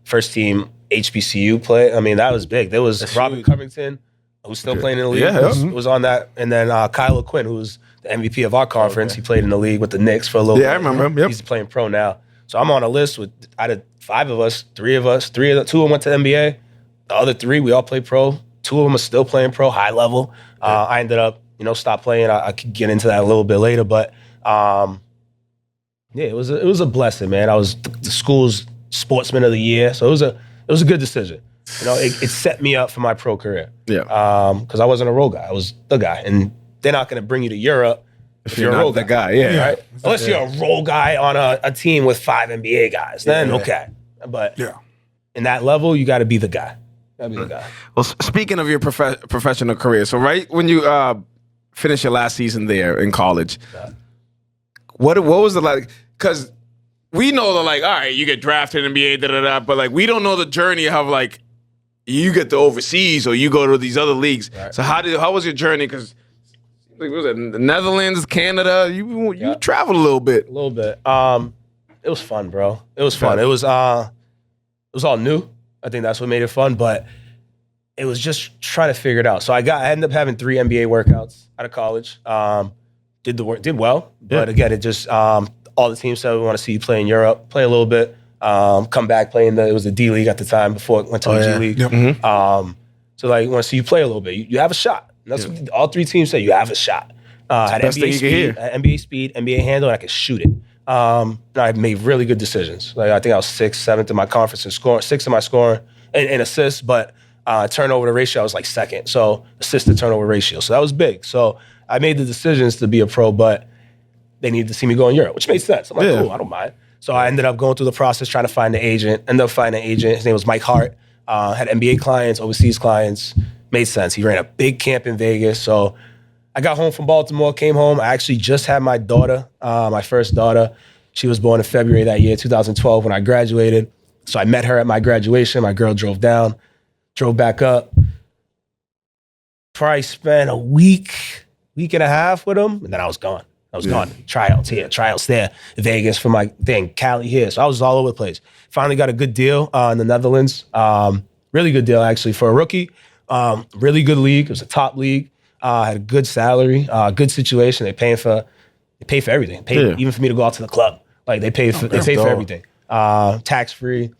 first team HBCU play. I mean, that was big. There was Robert Covington, who's still playing in the league, was on that. And then Kyle O'Quinn, who was the MVP of our conference. He played in the league with the Knicks for a little bit. Yeah, I remember him. Yep. He's playing pro now. So I'm on a list with, out of 5 of us, 3 of us, 2 of them went to NBA. The other 3, we all play pro. 2 of them are still playing pro, high level. I ended up, stopped playing. I could get into that a little bit later, but it was a blessing, man. I was the school's sportsman of the year, so it was a good decision. It set me up for my pro career. Yeah. Because I wasn't a role guy. I was the guy, and they're not going to bring you to Europe if you're a role the guy. Yeah. right? Unless you're a role guy on a team with 5 NBA guys, then okay. But in that level, you got to be the guy. Gotta be the guy. Well, speaking of your professional career, so right when you finished your last season there in college, what was it like? Because we know that, like, all right, you get drafted in NBA, but like we don't know the journey of like you get to overseas or you go to these other leagues. Right. So how was your journey? Because like, was it the Netherlands, Canada? You traveled a little bit. A little bit. It was fun, bro. It was fun. It was all new. I think that's what made it fun, but it was just trying to figure it out. So I ended up having 3 NBA workouts out of college. Did well, but again, it just all the teams said we want to see you play in Europe, play a little bit, come back play it was the D League at the time before it went to the G League. Yep. So like, want to see you play a little bit. You have a shot. And that's what all 3 teams say. You have a shot. Had best thing you can hear. NBA speed, NBA handle, and I could shoot it. I made really good decisions. Like I think I was 6th, 7th in my conference in scoring, 6th in my scoring and assists, but turnover to ratio I was like 2nd. So assist to turnover ratio. So that was big. So I made the decisions to be a pro, but they needed to see me go in Europe, which made sense. I'm like, cool, I don't mind. So I ended up going through the process trying to find an agent. Ended up finding an agent. His name was Mike Hart. Had NBA clients, overseas clients. Made sense. He ran a big camp in Vegas. So I got home from Baltimore, came home. I actually just had my daughter, my first daughter. She was born in February that year, 2012, when I graduated. So I met her at my graduation. My girl drove down, drove back up. Probably spent a week and a half with him, and then I was gone. Gone. Tryouts here, tryouts there. Vegas for my thing, Cali here. So I was all over the place. Finally got a good deal in the Netherlands. Really good deal, actually, for a rookie. Really good league. It was a top league. Had a good salary, good situation. They pay for everything. Even for me to go out to the club. Like they pay for everything. Tax free.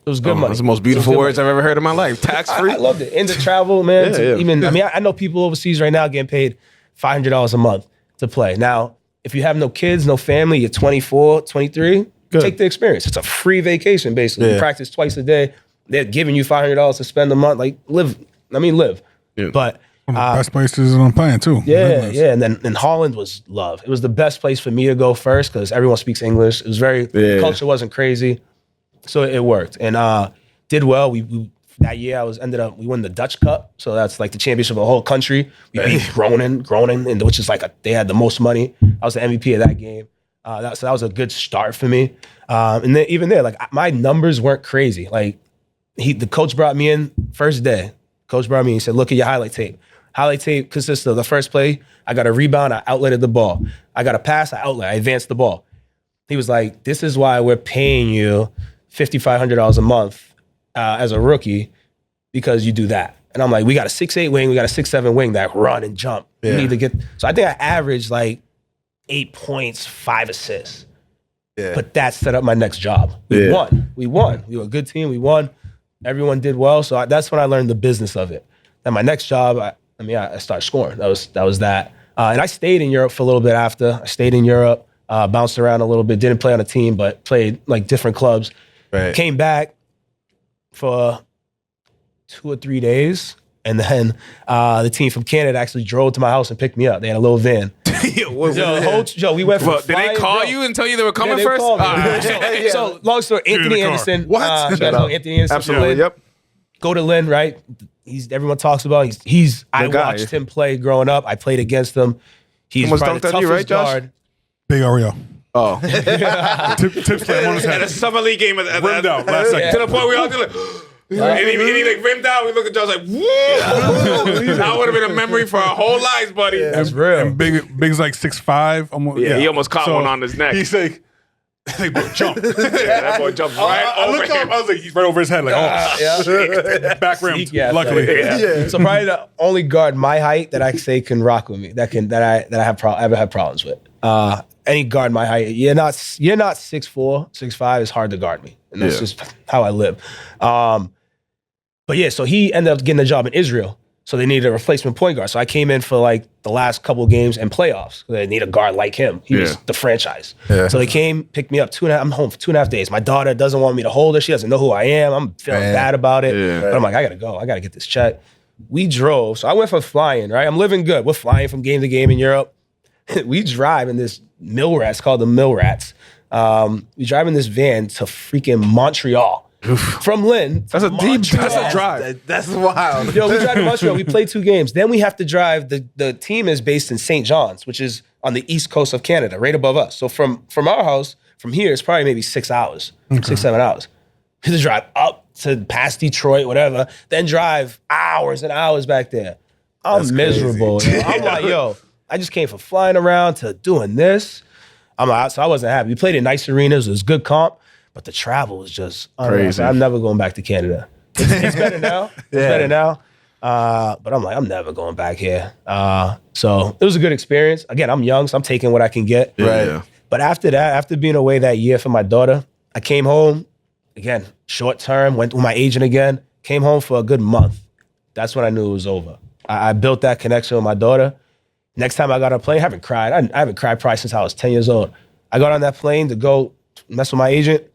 It was good money. That's the most beautiful words I've ever heard in my life. Tax free. I loved it. And to travel, man. Yeah. Even I know people overseas right now getting paid $500 a month to play. Now, if you have no kids, no family, you're 24, 23, take the experience. It's a free vacation, basically. You practice twice a day. They're giving you $500 to spend a month. Like, live. Yeah. But One of the best places on the planet too. and then Holland was love. It was the best place for me to go first because everyone speaks English. It was the culture wasn't crazy, so it worked and did well. We that year we won the Dutch Cup, so that's like the championship of the whole country. We beat Groningen, and which is like they had the most money. I was the MVP of that game. So that was a good start for me. And then even there, like my numbers weren't crazy. Like the coach brought me in first day. Coach brought me in, he said, look at your highlight tape. Highlight tape consists of the first play, I got a rebound, I outletted the ball. I got a pass, I advanced the ball. He was like, this is why we're paying you $5,500 a month as a rookie because you do that. And I'm like, we got a 6'8" wing, we got a 6'7" wing that run and jump. You need to get. So I think I averaged like 8 points, 5 assists. Yeah. But that set up my next job. We won. We were a good team. We won. Everyone did well. So that's when I learned the business of it. And my next job, I started scoring. That was that. And I stayed in Europe for a little bit after. I stayed in Europe, bounced around a little bit, didn't play on a team, but played like different clubs. Right. Came back for 2 or 3 days. And then the team from Canada actually drove to my house and picked me up. They had a little van. We went from Did they call you and tell you they were coming first? So long story, Anthony Anderson. What? You guys know Anthony Anderson. Absolutely, yep. Go to Lynn, right? Everyone talks about. I watched him play growing up. I played against him. He's almost probably the dunked on you, toughest right, Josh? guard. Big Oreo. Oh. Tips play on his head. At a summer league game Rimmed out last second. to the point we all did like, and he like rimmed out. We look at Josh like, woo! That would have been a memory for our whole lives, buddy. That's real. And Big's like 6'5". Almost, he almost caught one on his neck. He's like, bro, jump. That boy jumped right I over looked him. up, I was like, he's right over his head. Like, shit. Back rimmed. Luckily. So probably the only guard my height that I say can rock with me, that I have ever had problems with. Any guard my height, you're not 6'4", 6'5". It's hard to guard me, and that's just how I live. But yeah, so he ended up getting a job in Israel. So they needed a replacement point guard. So I came in for like the last couple of games and playoffs. They need a guard like him. He was the franchise. Yeah. So they came, picked me up. I'm home for 2.5 days. My daughter doesn't want me to hold her. She doesn't know who I am. I'm feeling bad about it. Yeah. But I'm like, I gotta go. I gotta get this check. We drove. So I went for flying, right? I'm living good. We're flying from game to game in Europe. We drive in this mill rats called the Mill Rats. We drive in this van to freaking Montreal. From Lynn. That's a drive. That's wild. Yo, we drive to Montreal. We play 2 games. Then we have to drive. The team is based in St. John's, which is on the east coast of Canada, right above us. So from our house, from here, it's probably maybe 6 hours, 6-7 hours. We have to drive up to past Detroit, whatever, then drive hours and hours back there. I'm miserable. Yo. I'm like, yo, I just came from flying around to doing this. I'm like, so I wasn't happy. We played in nice arenas. It was good comp. But the travel was just crazy. I'm never going back to Canada. It's better now. It's better now. But I'm like, I'm never going back here. So it was a good experience. Again, I'm young, so I'm taking what I can get. Right. Yeah. But after that, after being away that year for my daughter, I came home, again, short term, went with my agent again, came home for a good month. That's when I knew it was over. I built that connection with my daughter. Next time I got on a plane, I haven't cried. I haven't cried probably since I was 10 years old. I got on that plane to go mess with my agent.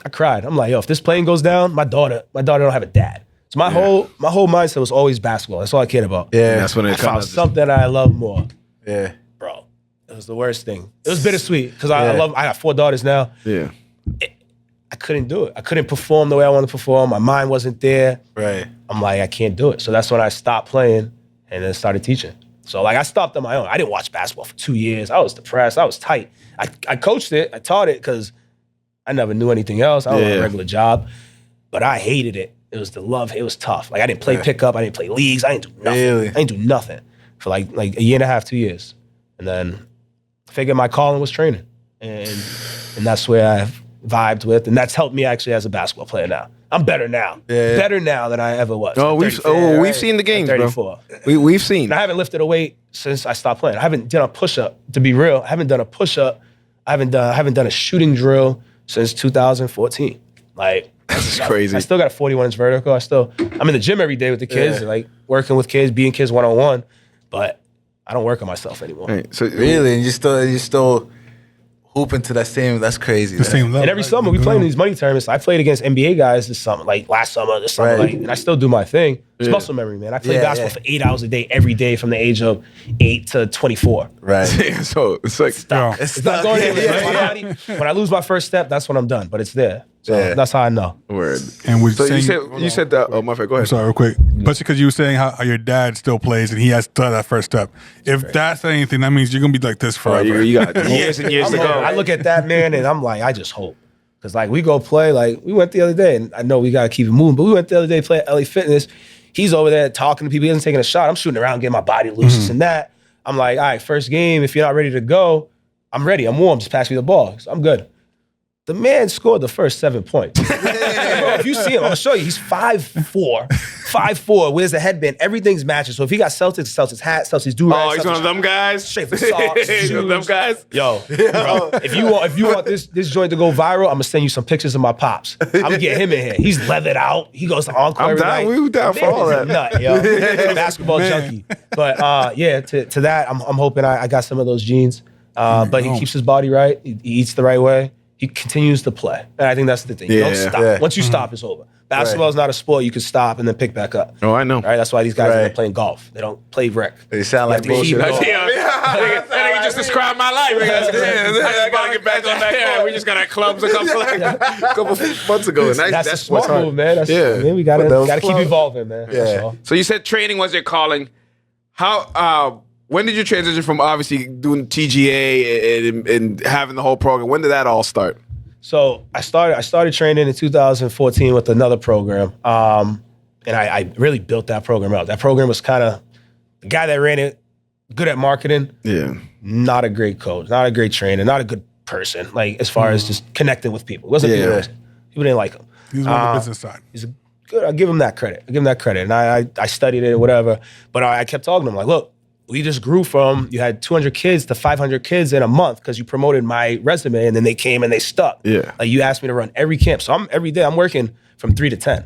I cried. I'm like, yo, if this plane goes down, my daughter don't have a dad. So my whole mindset was always basketball. That's all I cared about. Yeah, that's when I found something that I love more. Yeah, bro, it was the worst thing. It was bittersweet because I got 4 daughters now. Yeah, I couldn't do it. I couldn't perform the way I wanted to perform. My mind wasn't there. Right. I'm like, I can't do it. So that's when I stopped playing and then started teaching. So like I stopped on my own. I didn't watch basketball for 2 years. I was depressed. I was tight. I coached it. I taught it because I never knew anything else. I was on a regular job, but I hated it. It was the love. It was tough. Like I didn't play pickup. I didn't play leagues. I didn't do nothing. Really? I didn't do nothing for like a year and a half, 2 years, and then I figured my calling was training, and that's where I vibed with, and that's helped me actually as a basketball player now. I'm better now. Yeah. Better now than I ever was. Oh, we've seen the games, 34. Bro. We've seen. And I haven't lifted a weight since I stopped playing. I haven't done a push-up. To be real, I haven't done a push-up. I haven't done a shooting drill since 2014. Like That's crazy. I still got a 41-inch vertical. I'm in the gym every day with the kids, like working with kids, being kids one-on-one, but I don't work on myself anymore. Right. So Really? And you still hooping to that same, that's crazy. The same level. And every summer we play in these money tournaments. I played against NBA guys this summer, like last summer, this summer, Right. and I still do my thing. It's muscle memory, man. I played basketball for 8 hours a day, every day from the age of 8 to 24. Right. so it's like Yeah. It's not going anywhere. My body, when I lose my first step, that's when I'm done. But it's there. So that's how I know. word. And we're So saying, you said that. Oh my friend, go ahead. sorry, real quick. But because you were saying how your dad still plays and he has done that first step. If that's anything, that means you're gonna be like this forever. You got years and years to go. I look at that man and I'm like, I just hope. Because like we go play, like we went the other day, and I know we gotta keep it moving, but we went the other day, play at LA Fitness. He's over there talking to people, he hasn't taken a shot. I'm shooting around, getting my body loose, this and that. I'm like, all right, first game, if you're not ready to go, I'm ready, I'm warm, just pass me the ball. So I'm good. The man scored the first 7 points. Bro, if you see him, I'll show you. He's 5'4", wears a headband. Everything's matching. So if he got Celtics hat, Celtics do-rag. Oh, he's one of them guys. Straight for socks, He's one of them shoes. guys. Yo, bro, if you want this joint to go viral, I'm gonna send you some pictures of my pops. I'm gonna get him in here. He's leathered out. He goes to encore I'm every down. night. We down for Man all is a that. nut, yo. Basketball junkie. But to that, I'm hoping I got some of those genes. But he keeps his body right. He eats the right way. He continues to play. And I think that's the thing. You don't stop. Yeah. Once you stop, it's over. Basketball is not a sport you can stop and then pick back up. Oh, I know. Right? That's why these guys are Right. playing golf. They don't play rec. They sound like You have to keep bullshit. it going. That nigga just described my life. I just gotta get back on that court. We just got our clubs a couple months ago. And That's a what's smart hard. move, man. Yeah. Man, we Put those gotta keep clubs. evolving, man. That's all. So you said training was your calling. How? When did you transition from obviously doing TGA and having the whole program? When did that all start? So I started training in 2014 with another program, and I really built that program out. That program was kind of the guy that ran it, good at marketing, Yeah. not a great coach, not a great trainer, not a good person. Like as far as just connecting with people, it wasn't Yeah. people didn't like him. He's on the business side. He's good. I give him that credit. And I studied it, whatever. But I kept talking to him like, look, we just grew from, you had 200 kids to 500 kids in a month because you promoted my resume and then they came and they stuck. Yeah. Like you asked me to run every camp. So every day I'm working from 3 to 10.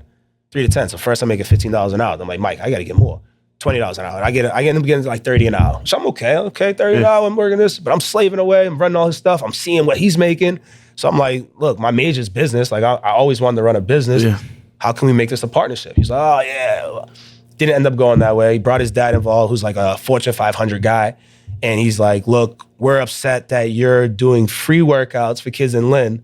So first I'm making $15 an hour. I'm like, Mike, I got to get more. $20 an hour. I end up getting like 30 an hour. So I'm okay, $30 an hour, I'm working this, but I'm slaving away, I'm running all his stuff, I'm seeing what he's making. So I'm like, look, my major's business. Like I always wanted to run a business. Yeah. How can we make this a partnership? He's like, oh yeah. Didn't end up going that way. He brought his dad involved, who's like a Fortune 500 guy. And he's like, look, we're upset that you're doing free workouts for kids in Lynn.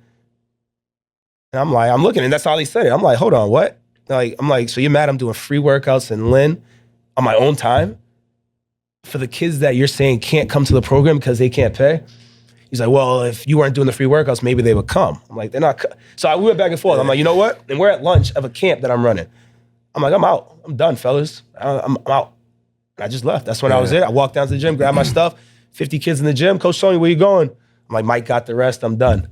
And I'm like, I'm looking, and that's all he said. I'm like, hold on, what? I'm like, so you're mad I'm doing free workouts in Lynn on my own time for the kids that you're saying can't come to the program because they can't pay? He's like, well, if you weren't doing the free workouts, maybe they would come. I'm like, they're not. So we went back and forth. I'm like, you know what? And we're at lunch of a camp that I'm running. I'm like, I'm out. I'm done, fellas. I'm out. And I just left. That's when I was there. I walked down to the gym, grabbed my stuff. 50 kids in the gym. Coach Tony, where you going? I'm like, Mike got the rest. I'm done.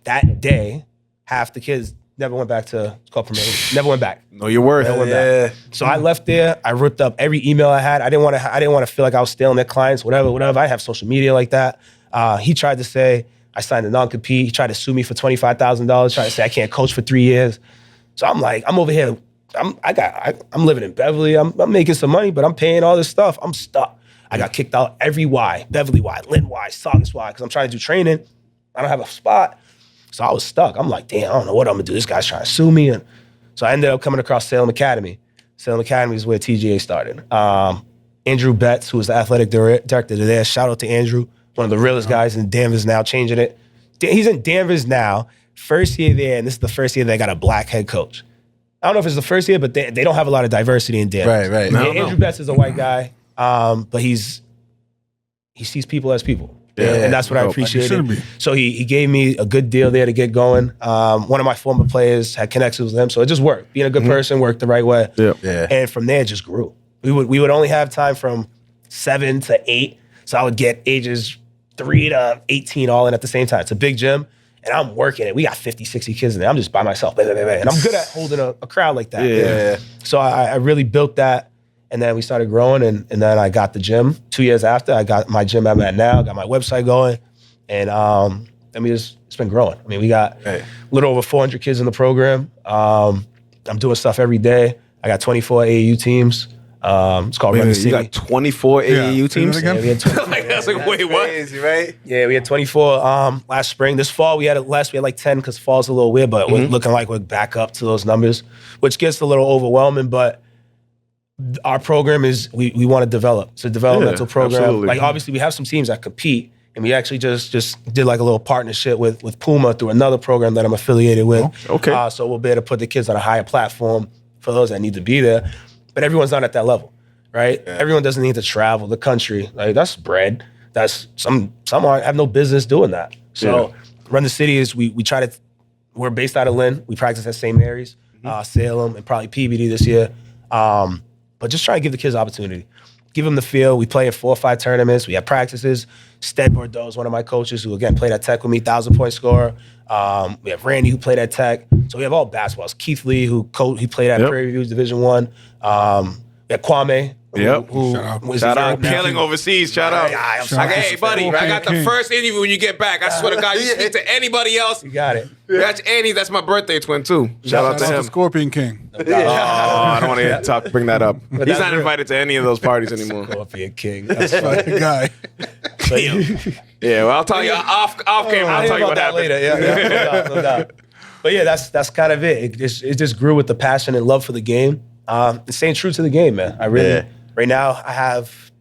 That day, half the kids never went back to call promotion. Never went back. Know your worth. Never went back. So I left there. I ripped up every email I had. I didn't want to feel like I was stealing their clients. Whatever. I have social media like that. He tried to say I signed a non-compete. He tried to sue me for $25,000. Tried to say I can't coach for 3 years. So I'm like, I'm over here. I'm living in Beverly. I'm making some money, but I'm paying all this stuff. I'm stuck. I got kicked out every Y, Beverly Y, Lynn Y, Saugus Y, because I'm trying to do training. I don't have a spot. So I was stuck. I'm like, damn, I don't know what I'm gonna do. This guy's trying to sue me. And so I ended up coming across Salem Academy. Salem Academy is where TGA started. Andrew Betts, who was the athletic director there, shout out to Andrew, one of the realest guys in Danvers now, changing it. He's in Danvers now, first year there, and this is the first year they got a black head coach. I don't know if it's the first year, but they don't have a lot of diversity in Danvers. Right. No. Andrew Betts is a white guy, but he sees people as people. Yeah. And that's what I appreciated. shouldn't be. So he gave me a good deal there to get going. One of my former players had connections with him, so it just worked. Being a good person worked the right way. Yeah. And from there, it just grew. We would only have time from 7 to 8, so I would get ages 3 to 18 all in at the same time. It's a big gym, and I'm working it. We got 50, 60 kids in there. I'm just by myself. And I'm good at holding a crowd like that. Yeah. So I really built that. And then we started growing, and then I got the gym. 2 years after, I got my gym I'm at now, got my website going. And I mean, it's been growing. I mean, we got a little over 400 kids in the program. I'm doing stuff every day. I got 24 AAU teams. It's called Run the City. You got 24 AAU teams? Yeah, we had 24. That's like, wait, what? Crazy, right? Yeah, we had 24 last spring. This fall, we had less. We had like 10 because fall's a little weird, but we're looking like we're back up to those numbers, which gets a little overwhelming. But our program is, we want to develop. It's a developmental program. Absolutely. Like, obviously, we have some teams that compete, and we actually just did like a little partnership with Puma through another program that I'm affiliated with. Okay. So we'll be able to put the kids on a higher platform for those that need to be there. But everyone's not at that level, right? Yeah. Everyone doesn't need to travel the country. Like, that's bread. That's some have no business doing that. So Run the City is we're based out of Lynn. We practice at St. Mary's, Salem, and probably PBD this year. But just try to give the kids opportunity. Give them the feel. We play in 4 or 5 tournaments. We have practices. Stead Bordeaux is one of my coaches who, again, played at Tech with me, 1,000-point scorer. We have Randy, who played at Tech. So we have all basketballs. Keith Lee, who played at Prairie View Division I. We have Kwame. Shout out. Killing overseas. Shout out. Hey, buddy, I got the first interview when you get back. I swear to God, you speak to anybody else. You got it. That's Annie. That's my birthday twin, too. Shout out to him. Scorpion King. Oh, I don't want to bring that up. He's not invited to any of those parties anymore. Scorpion King. That's the guy. Yeah, well, I'll tell you off camera. I'll tell you what happened later. Yeah, no doubt. But yeah, that's kind of it. It just grew with the passion and love for the game. Staying true to the game, man. I really, right now, I have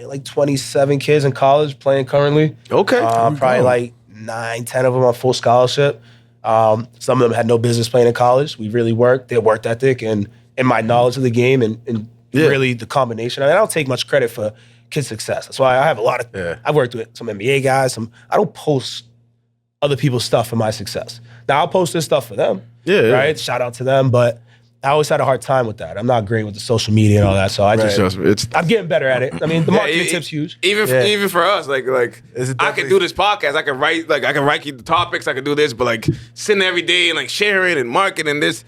like 27 kids in college playing currently. Okay. Probably like 9, 10 of them on full scholarship. Some of them had no business playing in college. We really worked. Their work ethic and my knowledge of the game and really the combination. I don't take much credit for kids' success. That's why I have a lot of, I've worked with some NBA guys. I don't post other people's stuff for my success. Now, I'll post this stuff for them. Right? Shout out to them, but I always had a hard time with that. I'm not great with the social media and all that, so I'm getting better at it. I mean, the marketing tip's huge. Even for us, like I can do this podcast. I can write you the topics. I can do this, but like sitting every day and like sharing and marketing this,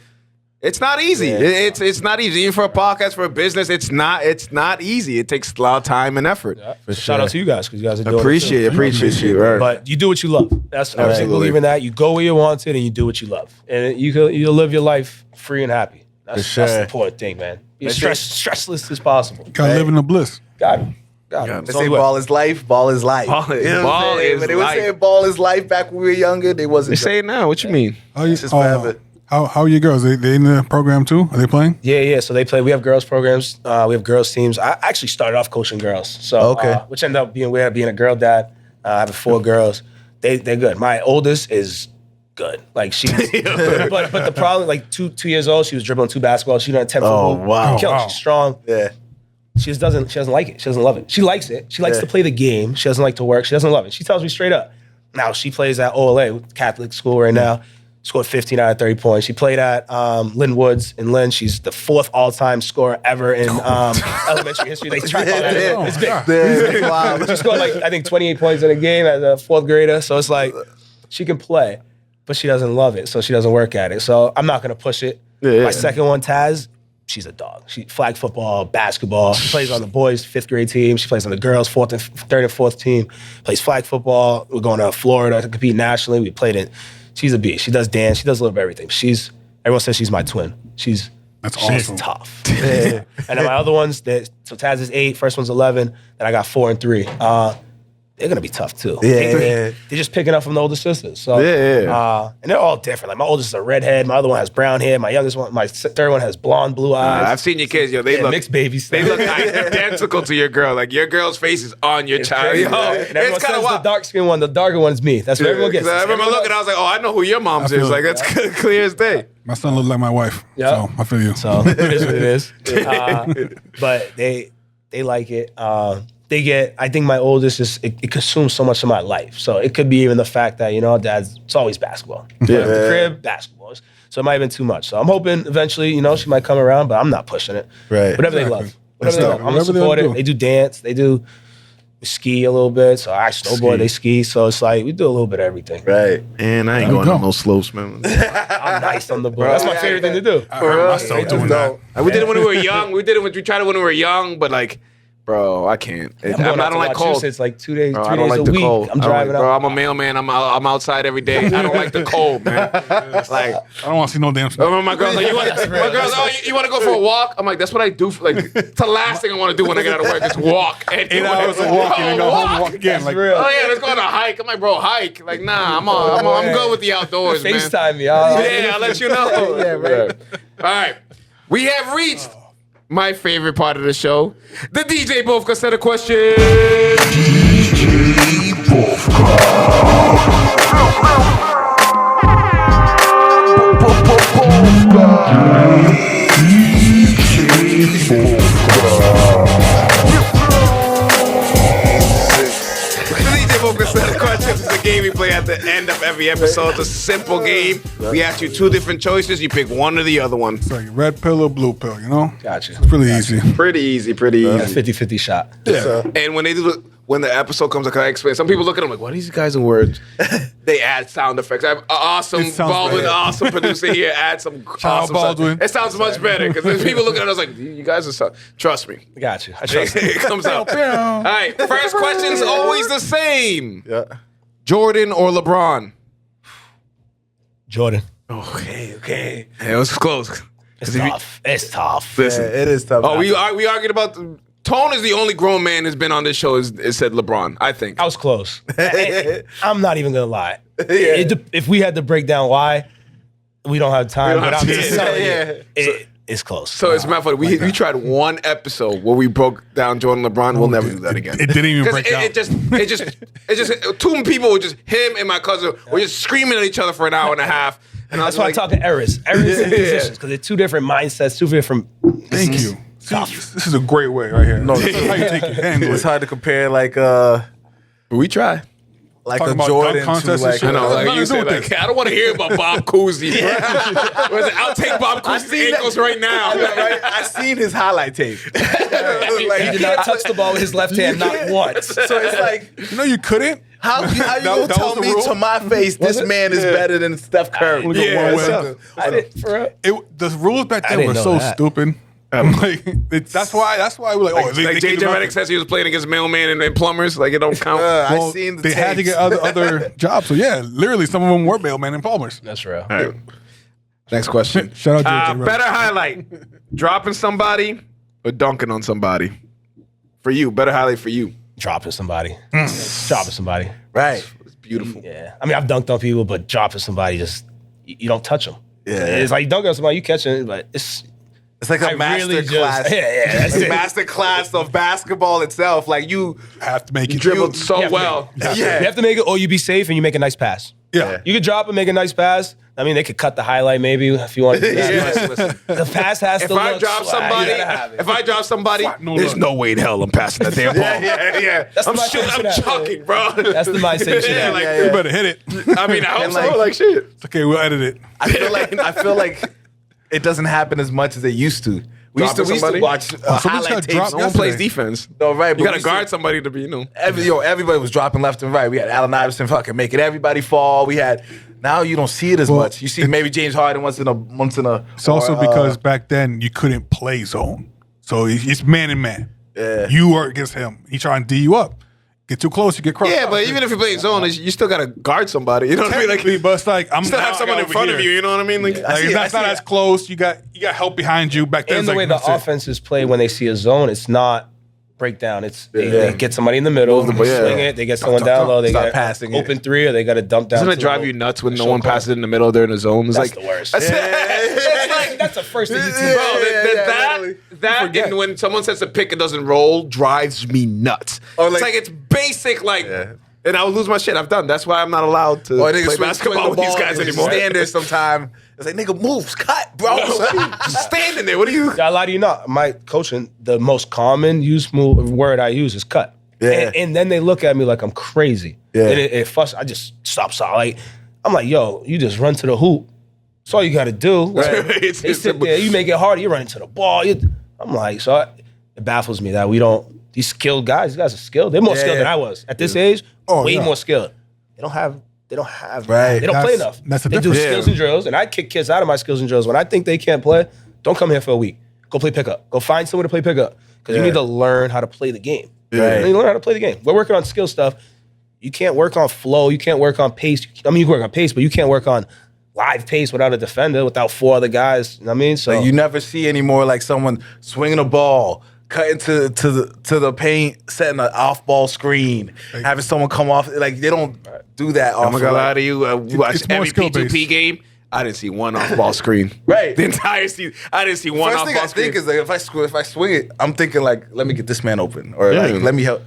it's not easy. It's not easy. Even for a podcast, for a business, it's not easy. It takes a lot of time and effort. Shout out to you guys because you guys are doing appreciate you. Right. But you do what you love. That's I believe in that. You go where you want it and you do what you love, and you'll live your life free and happy. That's the important thing, man. Be as stressless as possible. Gotta live in the bliss. Got it. They say ball is life, ball is life. Ball is But they were saying ball is life back when we were younger. They wasn't. They say it now. What you mean? How are your girls? They in the program too? Are they playing? Yeah. So they play. We have girls programs. We have girls teams. I actually started off coaching girls. So which ended up being weird, being a girl dad. I have 4 girls. They're good. My oldest is good. Like she's but the problem, like 2 years old, she was dribbling 2 basketballs. She done 10 football. Wow. She's strong. Yeah. She doesn't like it. She doesn't love it. She likes it. She likes to play the game. She doesn't like to work. She doesn't love it. She tells me straight up. Now she plays at OLA, Catholic school right now. Scored 15 out of 30 points. She played at Lynn Woods in Lynn. She's the 4th all-time scorer ever in elementary history. They track all that. It's big. Wow. She scored like, I think, 28 points in a game as a 4th grader. So it's like, she can play, but she doesn't love it, so she doesn't work at it. So I'm not going to push it. My second one, Taz, she's a dog. She flag football, basketball. She plays on the boys' 5th grade team. She plays on the girls' 3rd and 4th team. Plays flag football. We're going to Florida to compete nationally. We played it. She's a beast. She does dance. She does a little bit of everything. Everyone says she's my twin. She's tough. And then my other ones, so Taz is 8, first one's 11, then I got 4 and 3. They're gonna be tough too. They're just picking up from the older sisters. So and they're all different. Like my oldest is a redhead, my other one has brown hair, my youngest one, my third one has blonde, blue eyes. I've seen your kids, yo. They look mixed babies. They look identical to your girl. Like your girl's face is on your child. Yo, and everyone says the dark skin one, the darker one is me. That's what everyone gets. I remember looking, I was like, oh, I know who your mom's is. Like that's clear as day. My son looks like my wife. So I feel you. So it is what it is. But they like it. I think my oldest it consumes so much of my life. So it could be even the fact that, it's always basketball. The crib, basketball. So it might have been too much. So I'm hoping eventually, she might come around, but I'm not pushing it. Right. Whatever they love. Whatever they love. I'm going to support it. They do dance. They do ski a little bit. So I snowboard, they ski. So it's like we do a little bit of everything. Right. And I ain't going on no slopes, man. I'm nice on the board. That's my favorite thing to do. I myself doing that. We did it when we were young. We tried it when we were young, but like Bro, I can't. I'm I going out don't to like cold. It's like 2 days, Bro, 3 I don't days like a the week. cold. I'm I don't driving like, bro, out. I'm a mailman. I'm outside every day. I don't like the cold, man. Like, I don't want to see no damn I snow. remember my girl's like, my girl's, oh, you want to go for a walk? I'm like, that's what I do. It's the last thing I want to do when I get out of work. Just walk. 8 hours of walking and go home and walk again. Like, Oh yeah, let's go on a hike. I'm like, bro, hike. Like, nah, I'm good with the outdoors, man. FaceTime me. Yeah, I'll let you know. Yeah, right. All right. We have reached my favorite part of the show. The DJ Bofka set a question. This is a game we play at the end of every episode. It's a simple game. We ask you 2 different choices. You pick one or the other one. it's like red pill or blue pill, you know? Gotcha. It's really easy. Pretty easy, pretty easy. 50-50 shot. Yeah. And when the episode comes, I explain. Some people look at them like, "What are these guys in words?" They add sound effects. I have awesome It sounds Baldwin, better. awesome producer here. Add some awesome Baldwin. stuff. It sounds much better because people looking at us like, "You guys are so." Trust me, Got you. I trust you. it comes out. All right, first question's always the same. Yeah. Jordan or LeBron? Jordan. Okay. Hey, it was close. It's tough. It's tough. Listen. Yeah, it is tough. Oh, we argued about. Tone is the only grown man who's been on this show. Is said LeBron. I think. I was close. I'm not even gonna lie. If we had to break down why, we don't have time. But I'm just telling you, it's close. So it's my fault. We tried one episode where we broke down Jordan LeBron. We'll never do that again. It didn't even 'Cause break down. it just 2 people were just him and my cousin were just screaming at each other for an hour and a half. And That's why I'm talking errors. Errors in positions because they're 2 different mindsets, 2 different. Thank you. See, this is a great way right here. No, this is how you take it. Handle It's it. hard to compare we try. like Talking a about Jordan dunk to contests and like shit. I know, like Nothing you to do said, with like, I don't want to hear about Bob Cousy. I'll take Bob Cousy's ankles right now. right? I seen his highlight tape. He did not touch the ball with his left hand, not once. So it's like, You know you couldn't? how you That gonna was tell the me rule? to my face this man is better than Steph Curry? Only go Yeah, one what's way. up? I did, for real. The rules back I then didn't were know so that. stupid. Like, that's why we're like, oh, they Like can JJ do Redick nothing. says he was playing against mailman and plumbers. Like it don't count. Well, I seen the they had to tapes. get other jobs. So yeah, literally, some of them were mailmen and plumbers. That's real. All right. Next question. Shout out to Better highlight: dropping somebody or dunking on somebody. For you, better highlight for you. Dropping somebody. Dropping somebody. Right. It's beautiful. Yeah. I mean, I've dunked on people, but dropping somebody just, you don't touch them. Yeah. It's like you dunk on somebody, you catch it, but it's. It's like a I master really just- class. yeah, that's a it. master class of basketball itself. Like you have to make it. Dribbled so Yeah, well. You have to make it, or you be safe and you make a nice pass. Yeah. You could drop and make a nice pass. I mean, they could cut the highlight maybe if you want to do that. Listen, The pass has if to I look drop swag. somebody, You gotta have it. if I drop somebody, no there's look. no way in hell I'm passing that damn ball. Yeah. That's the I'm mindset shooting. you I'm should have. chucking, bro. That's the mindset you should Yeah, have. like, You better hit it. I mean, I hope And so. like- Like shit. It's okay, we'll edit it. I feel like it doesn't happen as much as it used to. We used Dropping to somebody? watch somebody highlight got tapes. dropped No one yesterday. plays defense. No, right, but You got we to guard used somebody to be, everybody was dropping left and right. We had Allen Iverson fucking making everybody fall. We had now you don't see it as Well, much. You see maybe James Harden once in a. It's also because back then you couldn't play zone. So it's man and man. Yeah. You are against him. He trying to D you up. Get too close, you get crossed. Yeah, but even if you play zone, you still got to guard somebody. You know what I mean? Like, Technically, but it's like I'm still now have I someone got in over front of here. you. You know what I mean? Like, Like, it's not as close. You got help behind you. Back then, And it's the like, way the that's it. offenses play when they see a zone, it's not breakdown. It's they get somebody in the middle, they swing it, they get someone down low, they Start get passing it. open three, or they got to dump down. doesn't it to drive the- you nuts when no Show one call. passes it in the middle? They're in the zone. It's That's like the worst. That's That's the first thing you see. Bro, that and when someone says a pick and doesn't roll drives me nuts. Or It's like- like it's basic, like, and I would lose my shit. I've done. That's why I'm not allowed to Or play niggas basketball with these guys anymore. Stand there sometime. It's like nigga, move, cut, bro. Just standing there. What are you? I lie to you not. My coaching, the most common word I use is cut. Yeah. And then they look at me like I'm crazy. Yeah. And it fuss. I just stop. Like, I'm like, yo, you just run to the hoop. That's all you got to do. Like, It's- they it's sit there, you make it harder, you run into the ball. I'm like, it baffles me that we don't, these skilled guys, these guys are skilled. They're more Yeah, skilled yeah. than I was. At this age, Oh, way yeah. more skilled. They don't have, Right. they don't play That's- enough. that's the they do difference. skills and drills, and I kick kids out of my skills and drills. When I think they can't play, don't come here for a week. Go play pickup. Go find someone to play pickup. because you need to learn how to play the game. Right. You need to learn how to play the game. We're working on skill stuff. You can't work on flow. You can't work on pace. I mean, you can work on pace, but you can't work on live pace without a defender, without 4 other guys. You know what I mean? So Like, you never see anymore like someone swinging a ball, cutting to the paint, setting an off-ball screen, having someone come off. Like, they don't do that I'm off not gonna lie to you. We watched it's more every skill-based. P2P game. I didn't see one off-ball screen. Right. The entire season. I didn't see one First thing I off-ball screen. think is like if I swing it, I'm thinking like, let me get this man open, or Yeah. like let me help.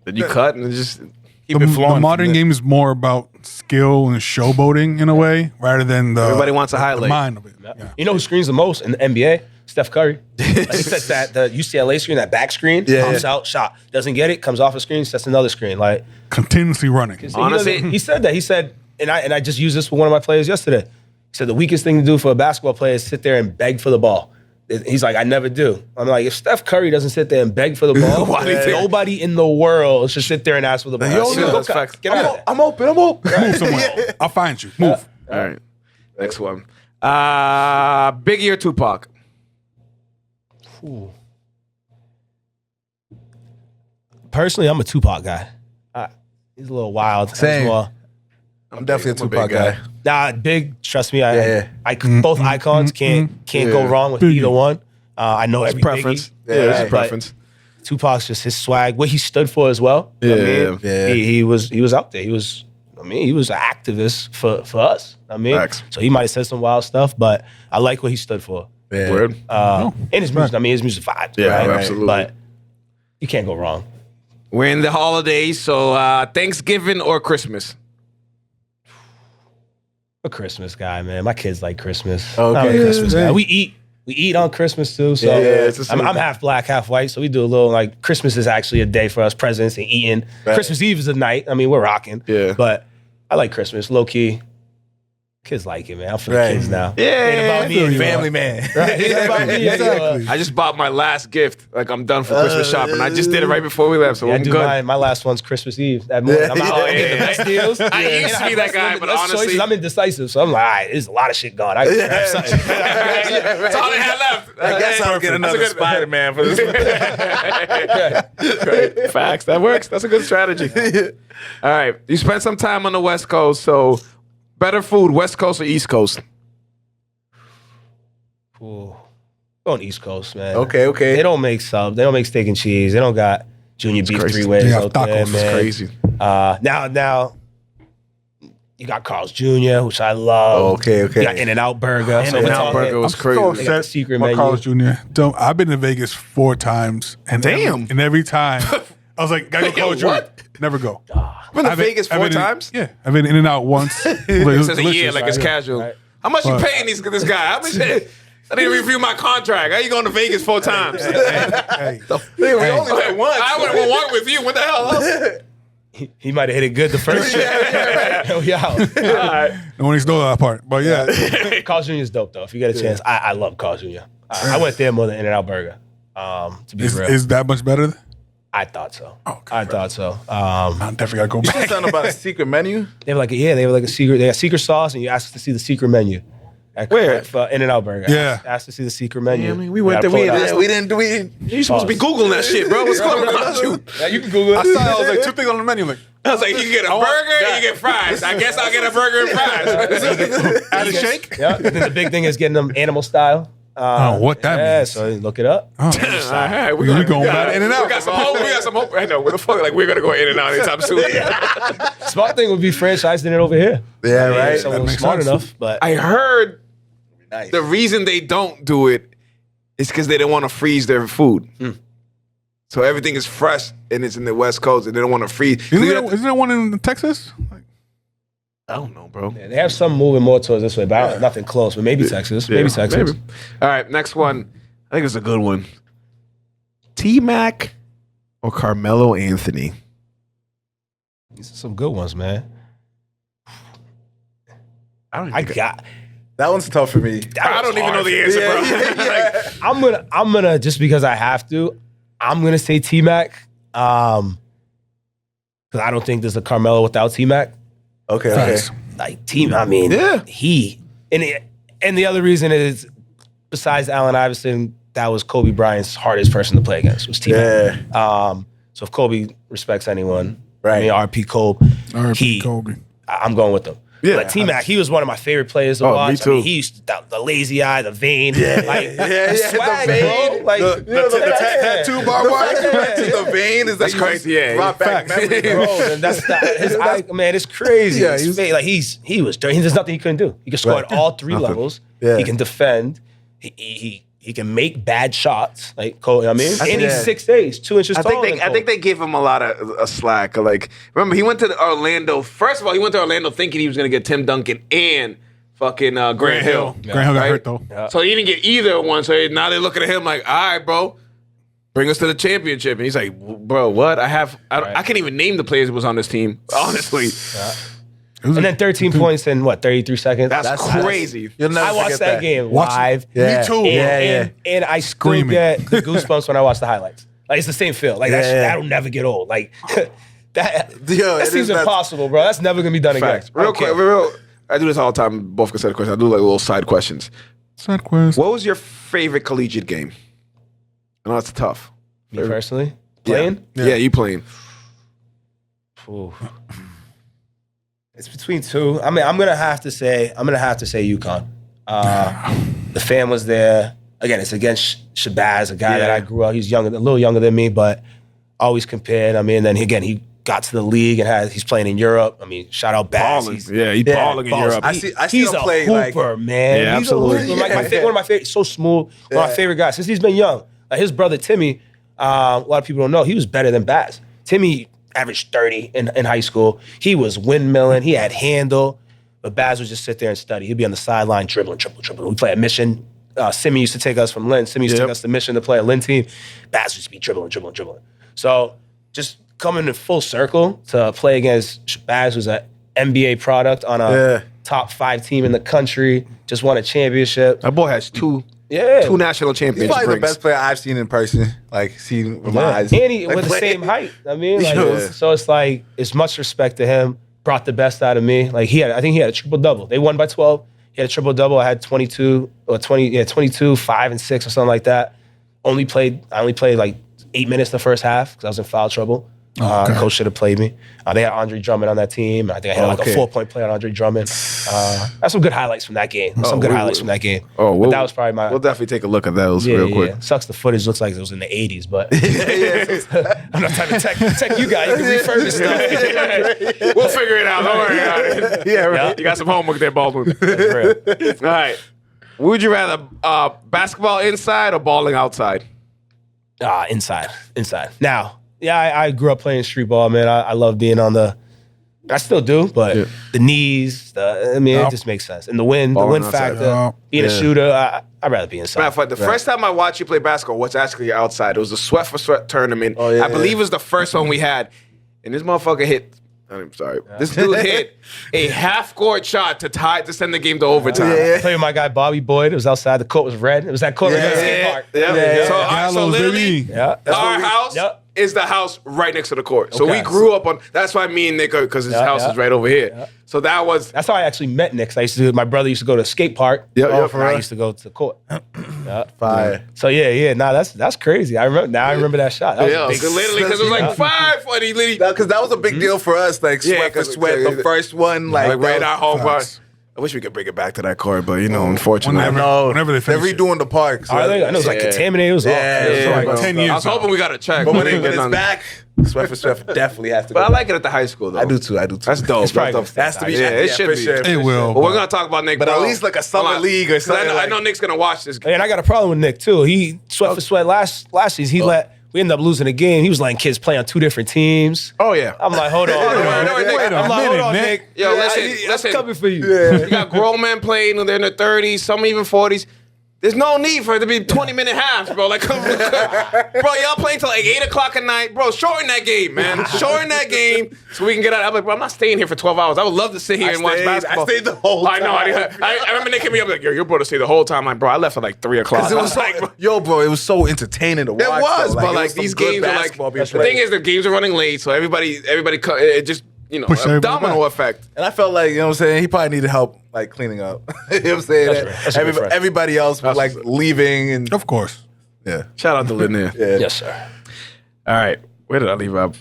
Then you cut and just Keep it flowing. The modern game is more about skill and showboating in a way, rather than the Everybody wants a the highlight. mind of it. Yeah. you know who screens the most in the NBA? Steph Curry. Like, he sets the UCLA screen, that back screen, pops out, shot. Doesn't get it, comes off a screen, sets another screen. Like, Continuously running. Honestly- he said that. He said, and I just used this with one of my players yesterday. He said the weakest thing to do for a basketball player is sit there and beg for the ball. He's like, I never do. I'm like, if Steph Curry doesn't sit there and beg for the ball, Why do you think- nobody in the world should sit there and ask for the ball. Yo, Go that's cut. facts. Get out of there. I'm open. I'm open. Move somewhere. I'll find you. Move. All right. Next one. Biggie or Tupac? Personally, I'm a Tupac guy. He's a little wild. Same. Well, I'm definitely a I'm a big Tupac guy. nah, big. Trust me. Yeah. Both icons can't go wrong with either one. I know every Preference. Biggie, Yeah, it's but preference. Tupac's just his swag, what he stood for as well. You know what I mean? Yeah. He was out there. He was an activist for us. I mean, Facts. so he might have said some wild stuff, but I like what he stood for. Yeah. Word. And his music. I mean, his music vibes. Yeah, right? absolutely. But you can't go wrong. We're in the holidays, so Thanksgiving or Christmas? A Christmas guy, man. My kids like Christmas. Okay. I'm a Christmas Yeah. guy. We eat on Christmas too. So it's the same I'm half black, half white. So we do a little like Christmas is actually a day for us, presents and eating. Right. Christmas Eve is a night. I mean, we're rocking. Yeah. But I like Christmas, low key. Kids like it, man. I'm for the Right. kids now. Yeah, Ain't about me anymore. Family man. Right? Ain't about me anymore. I just bought my last gift. Like, I'm done for Christmas shopping. I just did it right before we left, so Yeah, I I'm do good. my last one's Christmas Eve. That morning, I'm out Oh, there, I'm getting the best deals. I used to be that guy, but less honestly, choices. I'm indecisive, so I'm like, all right, there's a lot of shit gone. I gotta grab something. That's all they had left. I guess I'll get another That's a good- Spider-Man for this. Right. Facts. That works. That's a good strategy. All right. You spent some time on the West Coast, so better food, West Coast or East Coast? Ooh. Going East Coast, man. Okay. They don't make subs. They don't make steak and cheese. They don't got junior beef crazy. 3 ways They have out there, tacos. It's man. Crazy. Now you got Carl's Jr., which I love. Okay. You got In-N-Out Burger. So we're In-N-Out talking- Burger was I'm crazy. so They got the upset secret about menu. Carl's Jr. I've been to Vegas 4 times, and Damn. every time I was like, gotta go Carl's Jr. what? Never go. Been to I've been- Vegas I've 4 been in- times? Yeah, I've been in and out once. It It was says a year, delicious. like it's Yeah. casual. Right. How much you But- paying this guy? How much? I need to review my contract. How you going to Vegas 4 times? Hey, We only went once. I went on one with you. What the hell? He might have hit it good the first year. We out. no one knows that part, but yeah, Carl's Jr. is dope, though. If you get a chance, I love Carl's Jr. I went there more than In-N-Out Burger, to be real. is that much better? I thought so. Okay, I thought so. I definitely gotta go back. Something about a secret menu. They were like a secret. They got secret sauce, and you asked to see the secret menu. Where? For In-N-Out Burger. Yeah. Asked to see the secret menu. Yeah, I mean, we went there. We didn't do it. You supposed to be Googling that shit, bro. What's going on with you? Yeah, you can Google I it. saw I was like 2 things on the menu. Like, I was like, you can get a burger, you get fries. I guess I'll get a burger and fries. add a shake. Yeah. And then the big thing is getting them animal style. What that Yeah, means? so look it up. All right, We going back in and out. We got some hope. We got some hope. I know. What the fuck? Like, we're going to go in and out anytime soon. Smart thing would be franchising it over here. Yeah, right. Someone makes smart sense. enough, but I heard Nice. the reason they don't do it is because they don't want to freeze their food. So everything is fresh and it's in the West Coast and they don't want to freeze. Isn't there one in Texas? Like, I don't know, bro. they have some moving more towards this way, but nothing close. But maybe Texas. Maybe Yeah, Texas. maybe. All right, next one. I think it's a good one. T-Mac or Carmelo Anthony? These are some good ones, man. I got. That one's tough for me. I don't even know the answer, bro. Yeah. I'm gonna just because I have to. I'm gonna say T-Mac. Because I don't think there's a Carmelo without T-Mac. Okay. facts. Like I mean, Yeah. he and the other reason is besides Allen Iverson that was Kobe Bryant's hardest person to play against, was T-Mac. So if Kobe respects anyone, I mean, RP Kobe, R.I.P. Kobe. I'm going with him. Yeah, But T-Mac, he was one of my favorite players to watch. me too. I mean, he used the lazy eye, the vein. Like, swag, the vein, bro. Like, the tattoo barbed wire Yeah. the vein is That's crazy. Yeah, brought back facts. memories, bro, and that's his eye, man, it's crazy. Yeah, His face, like he was dirty. There's nothing he couldn't do. He can score at all three levels. Yeah. He can defend. He can make bad shots. Like, you know what I mean? And he's 6'8", 2 inches I taller. think they gave him a lot of slack. Like, remember, he went to Orlando. First of all, he went to Orlando thinking he was going to get Tim Duncan and fucking Grant Hill. Grant Hill got Right? hurt though. So he didn't get either one. So now they're looking at him like, all right, bro, bring us to the championship. And he's like, bro, what? I can't even name the players that was on this team, honestly. And then 13 points in, 33 seconds? That's crazy. You'll never I watched forget that game Watch it. live. Yeah. Me too. And I still Screaming. get the goosebumps when I watch the highlights. Like, it's the same feel. Like, that'll never get old. Like, that it seems is that- impossible, bro. That's never going to be done Facts. again. Real quick, I do this all the time. Both can say the question. I do like little side questions. Side quest. What was your favorite collegiate game? I know it's tough. Me personally? Playing? Yeah, you playing. Ooh. It's between two. I mean, I'm gonna have to say UConn. The fan was there. Again, it's against Shabazz, a guy that I grew up. He's younger, a little younger than me, but always compared. I mean, then again, he got to the league and he's playing in Europe. I mean, shout out Bass. Balling. He's balling in Europe. I see He's him a play hooper, man. Yeah, He's absolutely. a hooper. Like one of my favorite, so smooth. One of my favorite guys since he's been young. Like his brother Timmy, a lot of people don't know, he was better than Bass. Timmy averaged 30 in high school. He was windmilling. He had handle. But Baz would just sit there and study. He'd be on the sideline dribbling. We play at Mission. Simi used to take us from Lynn. Simi used to take us to Mission to play a Lynn team. Baz would just be dribbling. So just coming in full circle to play against Baz, who's an NBA product on a top 5 team in the country, just won a championship. That boy has two Yeah. national He's championships. probably the best player I've seen in person. Like, seen with my eyes. And he Like, was the play- same height. I mean, like, Yeah. so it's like, it's much respect to him. Brought the best out of me. Like I think he had a triple double. They won by 12. He had a triple double. I had 22 or 22, 5 and 6 or something like that. I only played like 8 minutes the first half because I was in foul trouble. Coach should have played me. They had Andre Drummond on that team. I think I had like a 4-point play on Andre Drummond. That's some good highlights from that game. But that was probably my. We'll definitely take a look at those Yeah, real yeah, quick. yeah. Sucks the footage looks like it was in the 80s, but I'm not type of tech you guys. You can refurbish stuff. We'll figure it out. Don't worry about it. Yeah, right. Yeah. You got some homework there, Baldwin. That's real. All right. Would you rather basketball inside or balling outside? Inside. Now, yeah, I grew up playing street ball, man. I love being on the. I still do, but the knees, it just makes sense. And the wind Balling outside. factor, being a shooter, I'd rather be inside. Matter of fact, the first time I watched you play basketball was actually outside. It was a Sweat for Sweat tournament. Oh, yeah, I believe it was the first one we had. And this motherfucker hit. I'm sorry. This dude hit a half-court shot to send the game to overtime. I played with my guy Bobby Boyd. It was outside. The court was red. It was that court right next to the skate park. Yeah. So, Gallows, literally, baby. Yeah. our house is the house right next to the court. So Okay. we grew up on. That's why me and Nick, because his house is right over here. Yeah. So that was. That's how I actually met Nick. My brother used to go to a skate park. For I real? used to go to the court. Yeah. Fire. So that's crazy. I remember that shot. That was a big. Literally, because it was like 5 when he literally. Because that was a big deal for us. Like, Yeah, sweat for 'cause- sweat. The first one, like, Like right in our home park. Facts. I wish we could bring it back to that court, but unfortunately. Whenever they they're finish it. redoing the park. So I know it was like contaminated. It was Yeah, all. yeah, like bro. 10 years. I was hoping we got a check. But when we didn't get it's none. back, sweat for sweat definitely has to But go I back. like it at the high school, though. I do too. That's dope. It's probably That's gonna Has to be. Yeah, it should for be. sure, It for will. sure. Well, we're going to talk about Nick, But bro. at least like a summer league or 'Cause something. I know Nick's going to watch this. And I got a problem with Nick too. He sweat for sweat last season. We ended up losing the game. He was letting kids play on 2 different teams. Oh, yeah. I'm like, hold on. Wait a I'm minute, like, hold on, Nick. Nick. Yo, Yeah, listen. that's coming for you. You got grown men playing, they're in their 30s, some even 40s. There's no need for it to be 20-minute halves, bro. Like, bro, y'all playing till like 8 o'clock at night. Bro, shorten that game, man. Shorten that game so we can get out. I'm like, bro, I'm not staying here for 12 hours. I would love to sit here and watch basketball. I stayed the whole time. I know. I remember Nick hit me up like, yo, you're supposed to stay the whole time. I'm like, bro, I left at like 3 o'clock. Because it was so, bro, it was so entertaining to watch. It was, though. but it like was some these good games are like, basketball being the played. thing is the games are running late, so everybody, it just, Push a everybody domino back. effect. And I felt like, you know what I'm saying, he probably needed help, like, cleaning up. You know what I'm saying? That's right. That's a good friend. Everybody else was, like, leaving. And Of course. Yeah. Shout out to Lanier. Yes, sir. All right. Where did I leave up?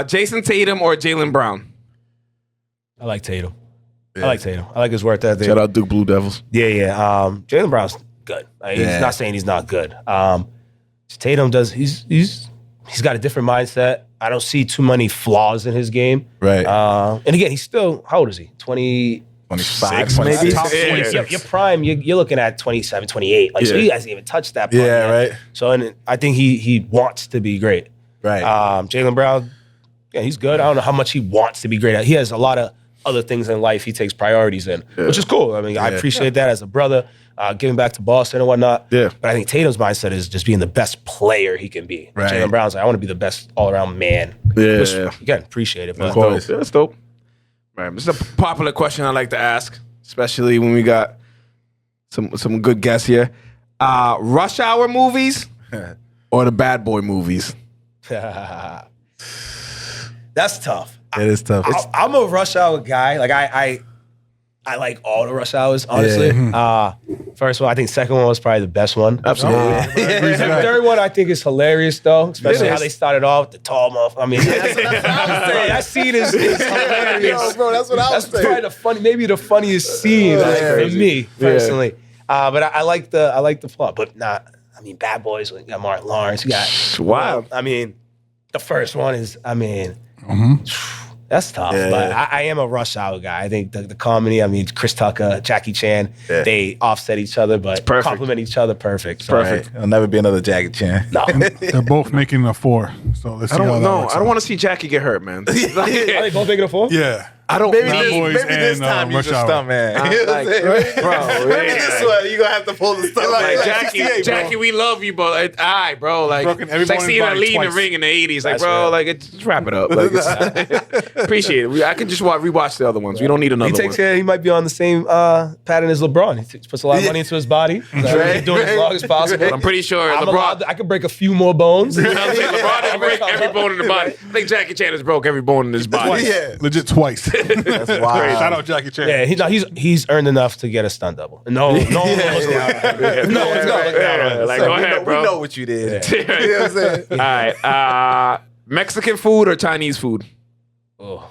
Jason Tatum or Jaylen Brown? I like Tatum. I like Tatum. I like his work ethic. Shout out Duke Blue Devils. Yeah. Jaylen Brown's good. He's not saying he's not good. Tatum does. He's got a different mindset. I don't see too many flaws in his game. Right. And again, he's still, how old is he? 25, maybe. Top 20. Your prime, you're looking at 27, 28. Like, so he hasn't even touched that point yet. Right. So and I think he wants to be great. Right. Jaylen Brown, yeah, he's good. I don't know how much he wants to be great at. He has a lot of other things in life he takes priorities in, which is cool. I mean, I appreciate that as a brother, giving back to Boston and whatnot. Yeah. But I think Tatum's mindset is just being the best player he can be. Right. Jaylen Brown's like, I want to be the best all-around man. Yeah. Which, again, appreciate it. But Dope. Yeah, that's dope. Right. This is a popular question I like to ask, especially when we got some good guests here. Rush Hour movies or the Bad Boy movies? that's tough. It is tough. I'm a Rush Hour guy. Like I like all the Rush Hours, honestly. First one, I think second one was probably the best one. Absolutely. The third one I think is hilarious though, especially how they started off the tall motherfucker. I mean, that scene is hilarious. Yo, bro, that's what I was That's probably maybe the funniest scene for me personally. But I like the plot, but not. I mean, Bad Boys. You got Martin Lawrence. You got Wild. I mean, the first one is. I mean. That's tough, but I am a Rush Hour guy. I think the comedy, I mean, Chris Tucker, Jackie Chan, they offset each other, but complement each other perfect. So, Perfect. There'll never be another Jackie Chan. No. They're both making a 4. So let's see how that works. I don't want to see Jackie get hurt, man. Are they both making a 4? Yeah. I don't. Maybe Bad Boys this and, time you Rush just Hour. stunt man. Maybe this one you gonna have to pull the stunt Like Jackie, Jackie, we love you, but all right, bro. Like, Broken it's like everybody's seeing a body lead in the twice. ring in the '80s. Like, That's bro, real. like, just wrap it up. Like, appreciate it. I can just rewatch the other ones. We don't need another He takes one. care. He might be on the same pattern as LeBron. He puts a lot of money into his body. So he's doing it as long as possible. I'm pretty sure I'm LeBron. allowed I could break a few more bones. LeBron didn't break every bone in the body. I think Jackie Chan has broke every bone in his body. Yeah. Legit twice. That's wild. Shout out Jackie Chan. Yeah, he's earned enough to get a stunt double. No one looks down. No one's gonna look down on him. Like, So go we ahead, know, bro. We know what you did. You know what I'm saying? All right. Mexican food or Chinese food? Oh,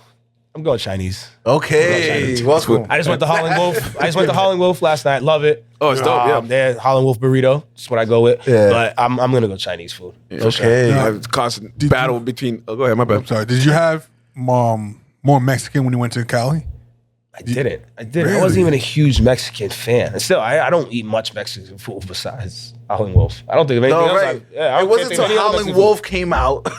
I'm going Chinese. Okay. Welcome. I just went to Holland Wolf last night. Love it. Oh, it's dope, yeah. They're Holland Wolf burrito. That's what I go with. Yeah. But I'm gonna go Chinese food. Okay. It's a constant battle between. Oh, go ahead, my bad. I'm sorry. Did you have more Mexican when you went to Cali? I didn't. Really? I wasn't even a huge Mexican fan. And still, I don't eat much Mexican food besides Holland Wolf. I don't think of anything No, else. right. I It wasn't until Howlin' Wolf came out All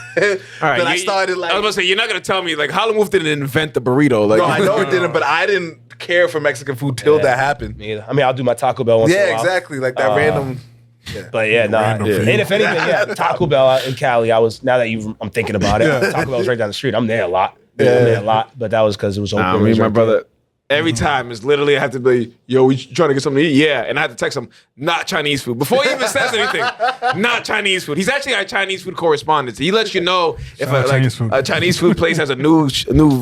right, that I started like. I was gonna say you're not gonna tell me like Howlin' Wolf didn't invent the burrito. Like, No, I know it didn't, but I didn't care for Mexican food till that happened. Me either. I mean, I'll do my Taco Bell once in a Yeah, while. exactly. Like that random. But yeah, no. Random for you. And if anything, Taco Bell out in Cali, I'm thinking about it. Taco Bell's right down the street. I'm there a lot. I'm there a lot. But that was because it was open. Nah, It me was and my right brother. Every time is literally I have to be, yo, we trying to get something to eat? Yeah. And I have to text him, not Chinese food. Before he even says anything, not Chinese food. He's actually our Chinese food correspondent. He lets you know if a Chinese food place has a new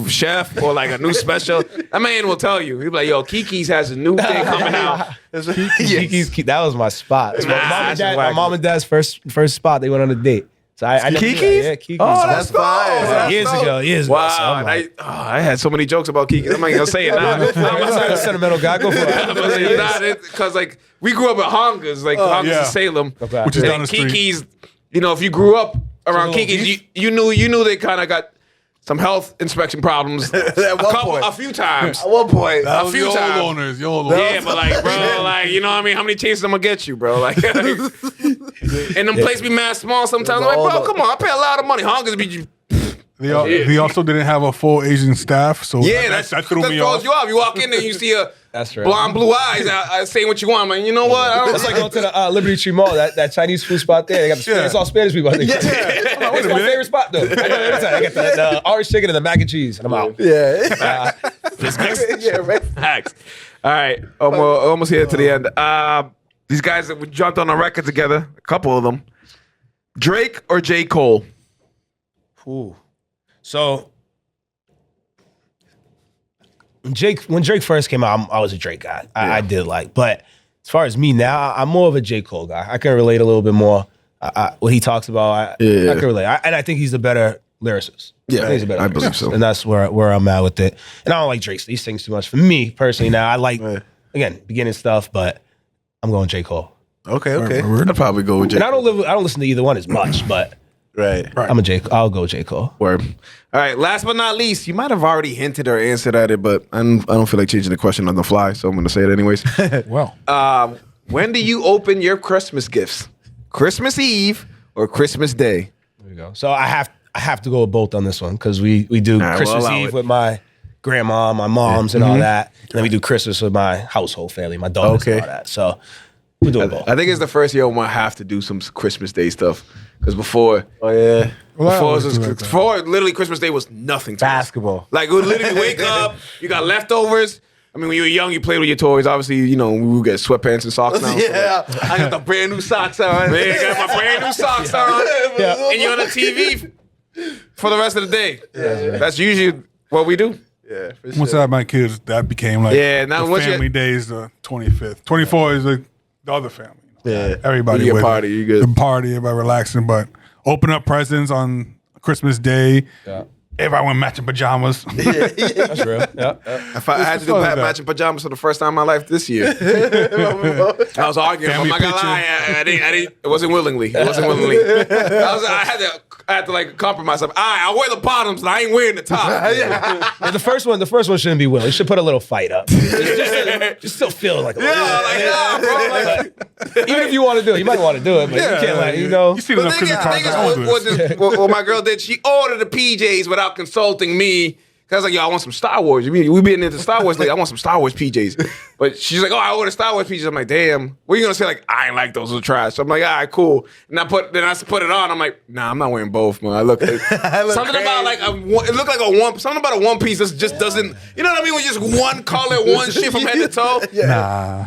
chef or like a new special. That man will tell you. He'll be like, yo, Kiki's has a new thing coming out. Kiki's, that was my spot. Nah, My mom and dad's first spot. They went on a date. So I never did that. Kiki's? Yeah, Kiki's. Oh, that's fine. Years ago. Wow. So I'm And like, I had so many jokes about Kiki's. I'm not gonna say it now. I'm not a sentimental guy. Go for it. Because like we grew up at Hongas, like Hongas yeah. in Salem, Which is down the street. Kiki's. You know, if you grew up around little Kiki's, you knew they kind of got some health inspection problems a few times. At one point, That A was few your old times. owners. Your old Yeah, owners. but like, bro, like, you know what I mean? How many chases I'm gonna get you, bro? Like, and them places be mad small sometimes. I'm like, bro, come on, I pay a lot of money. Hongas be. They also didn't have a full Asian staff, so Yeah, that threw me throws off. you off. You walk in there, you see a That's right. blonde, blue eyes saying what you want. I'm like, you know what? I don't It's like going to the Liberty Tree Mall, that Chinese food spot there. They got Yeah. it's all Spanish people. I think. Wait a It's my minute. favorite spot though. I go there every time. I get the orange chicken and the mac and cheese, and I'm out. yeah. Yeah, right. Facts. All right, almost here to the end. These guys that we jumped on a record together, a couple of them. Drake or J. Cole? Ooh. So when Drake first came out, I was a Drake guy. I did like, but as far as me now, I'm more of a J. Cole guy. I can relate a little bit more. What he talks about, I can relate. And I think he's a better lyricist. Yeah, I think he's a better I believe lyricist. so. And that's where I'm at with it. And I don't like Drake. He sings too much for me personally. Now I like again beginning stuff, but I'm going J. Cole. Okay. I'd probably go with J. And I don't listen to either one as much, but Right. I'll go J. Cole. Word. All right, last but not least, you might have already hinted or answered at it, but I don't feel like changing the question on the fly, so I'm going to say it anyways. Well, When do you open your Christmas gifts? Christmas Eve or Christmas Day? There you go. So I have to go with both on this one because we do right, Christmas we'll allow Eve it. with my grandma, my moms, and all that. And then we do Christmas with my household family, my daughters and all that. So we're doing both. I think it's the first year I'm going to have to do some Christmas Day stuff. Because before, before literally Christmas Day was nothing to us. Basketball. Like, we would literally wake up, you got leftovers. I mean, when you were young, you played with your toys. Obviously, we would get sweatpants and socks now. Yeah. I got the brand new socks on. Man, I got my brand new socks on. And you're on the TV for the rest of the day. That's usually what we do. Yeah, for once I had my kids, that became like now the once you- family days, the 25th. 24 is like the other family. Yeah. Everybody You get with party, you good. the party, everybody relaxing, but open up presents on Christmas Day. Everybody went matching pajamas. That's real. Yeah. I had to do matching pajamas for the first time in my life this year. I was arguing. I'm Family not gonna lie. I didn't. It wasn't willingly. I had to like compromise. All right, I'll wear the bottoms, and I ain't wearing the top. And the first one shouldn't be willing. You should put a little fight up. Just still feel like Nah, bro. Like, even if you want to do it, you might want to do it, but you can't like You see the enough thing Christmas is, cards. I won't do this. what my girl did, she ordered the PJs without consulting me. Cause I was like, yo, I want some Star Wars. We been into Star Wars lately. I want some Star Wars PJs. But she's like, oh, I ordered Star Wars PJs. I'm like, damn. What are you gonna say? Like, I ain't like those are trash. So I'm like, all right, cool. And I put it on. I'm like, nah, I'm not wearing both, man. I look something crazy. about like it looked like something about a one piece that just doesn't. You know what I mean? With just one color, one shit from head to toe.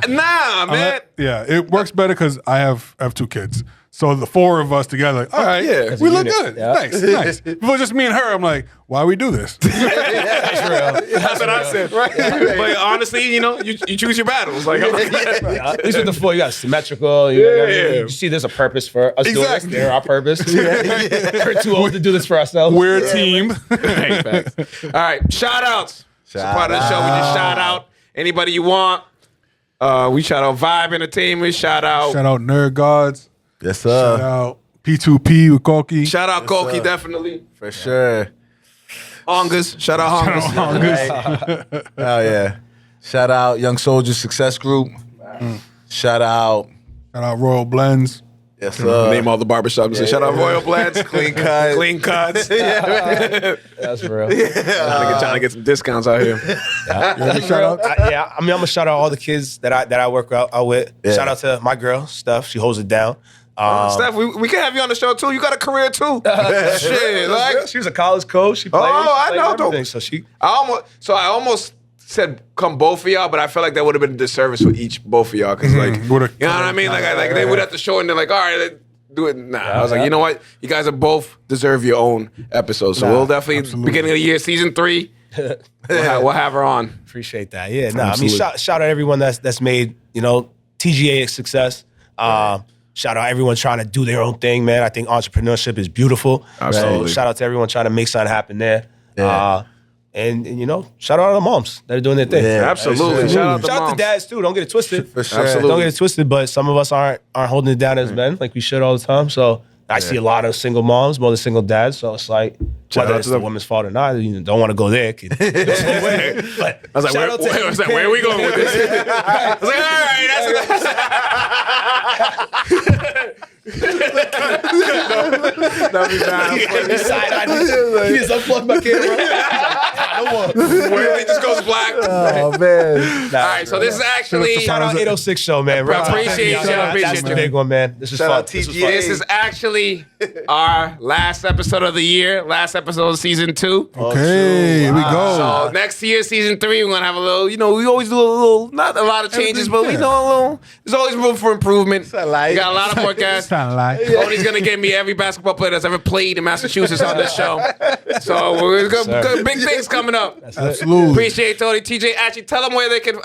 Nah, man. Yeah, it works better because I have two kids. So the four of us together, like, all right, yeah. we look good. Nice. If it was just me and her, I'm like, why we do this? That's what I said. Right. But honestly, you choose your battles. Like, at least with the four, you got symmetrical. You see, there's a purpose for us doing this. They're our purpose. We're too old to do this for ourselves. We're a team. All right, shout outs. It's a part of the show. We just shout out anybody you want. We shout out Vibe Entertainment. Shout out Nerd Gods. Yes, Shout sir. out P2P with Koki. Shout out Koki, definitely. For sure. Hongas. Shout out Hongas. Hell yeah. Shout out Young Soldier Success Group. Shout out. Shout out Royal Blends. Yes, sir. Name all the barbershops and say, shout out Royal Blends. Clean Cut. Clean Cuts. That's real. Trying to get some discounts out here. Shout out. I'm gonna shout out all the kids that I work out with. Yeah. Shout out to my girl Steph. She holds it down. Steph, we can have you on the show too. You got a career too. Shit, like She was a college coach. She played. I know, though. Everything. So I almost said come both of y'all, but I feel like that would have been a disservice for both of y'all because like you know what I mean. Like they would have to show and they're like, all right, do it. Nah, I was like, you know what? You guys are both deserve your own episode. So we'll definitely beginning of the year, season 3. We'll have her on. Appreciate that. Yeah, I mean, shout out everyone that's made TGA a success. Shout out everyone trying to do their own thing, man. I think entrepreneurship is beautiful. Absolutely. So shout out to everyone trying to make something happen there. Yeah. And shout out to the moms that are doing their thing. Yeah, absolutely. Shout out to dads too. Don't get it twisted. For sure. Absolutely. Don't get it twisted. But some of us aren't holding it down as men like we should all the time. So I see a lot of single moms more than single dads. So it's like whether it's the woman's fault or not, you don't want to go there. But I was like, where are we going with this? I was like, all right, that's that'd be bad. He just unplugged my camera. Where it just goes black. Oh, man. All right, so this is actually Shout out 806 show, man. I appreciate you. That's the big one, man. This is Shout fun. out TGA. This is actually our last episode of the year, last episode of season 2. Okay, here we go. So next year, season 3, we're gonna have a little. We always do a little, not a lot of changes, but we know a little. There's always room for improvement. We got a lot of podcasts. Sound like. Cody's gonna get me every basketball player that's ever played in Massachusetts on this show. So we're gonna big things coming. coming up. Absolutely. Appreciate Tony. TJ, actually, tell them where they can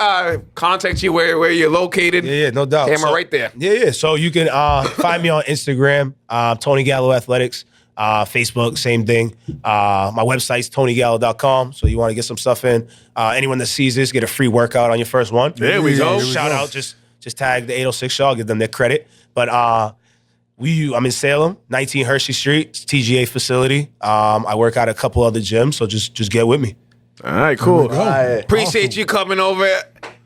contact you, where you're located. Yeah, no doubt. Camera right there. Yeah. So you can find me on Instagram, Tony Gallo Athletics. Facebook, same thing. My website's TonyGallo.com. So you want to get some stuff in. Anyone that sees this, get a free workout on your first one. There we go. Shout out. Just tag the 806 Show. I'll give them their credit. But I'm in Salem, 19 Hershey Street. It's TGA facility. I work out at a couple other gyms, so just get with me. All right, cool. Appreciate Awesome. you coming over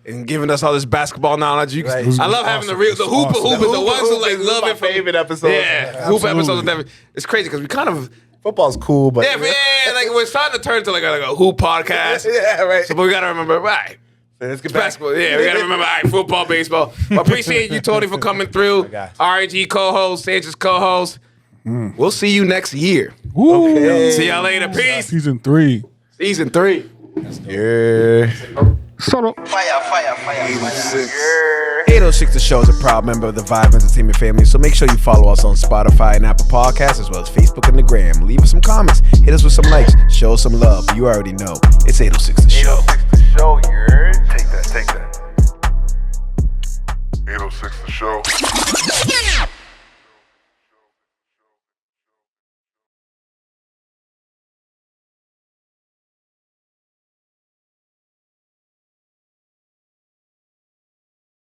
and giving us all this basketball knowledge. I love having the hooper, the ones who like love it. Favorite episode. Yeah, hoop episodes. It's crazy because we kind of Football's cool, but like we're starting to turn to like a hoop podcast. yeah, right. So, but we got to remember, right? Let's get back. Basketball. Yeah, we got to remember, all right, football, baseball. But appreciate you, Tony, for coming through. RIG co-host, Sanchez co-host. We'll see you next year. Woo. See y'all later. Peace. Season 3. Season 3. Yeah. Solo. 806 The Show is a proud member of the Vibe Entertainment family, so make sure you follow us on Spotify and Apple Podcasts, as well as Facebook and the Gram. Leave us some comments, hit us with some likes, show us some love. You already know. It's 806 The Show. 806 The Show, you're. Take that. 806 The Show.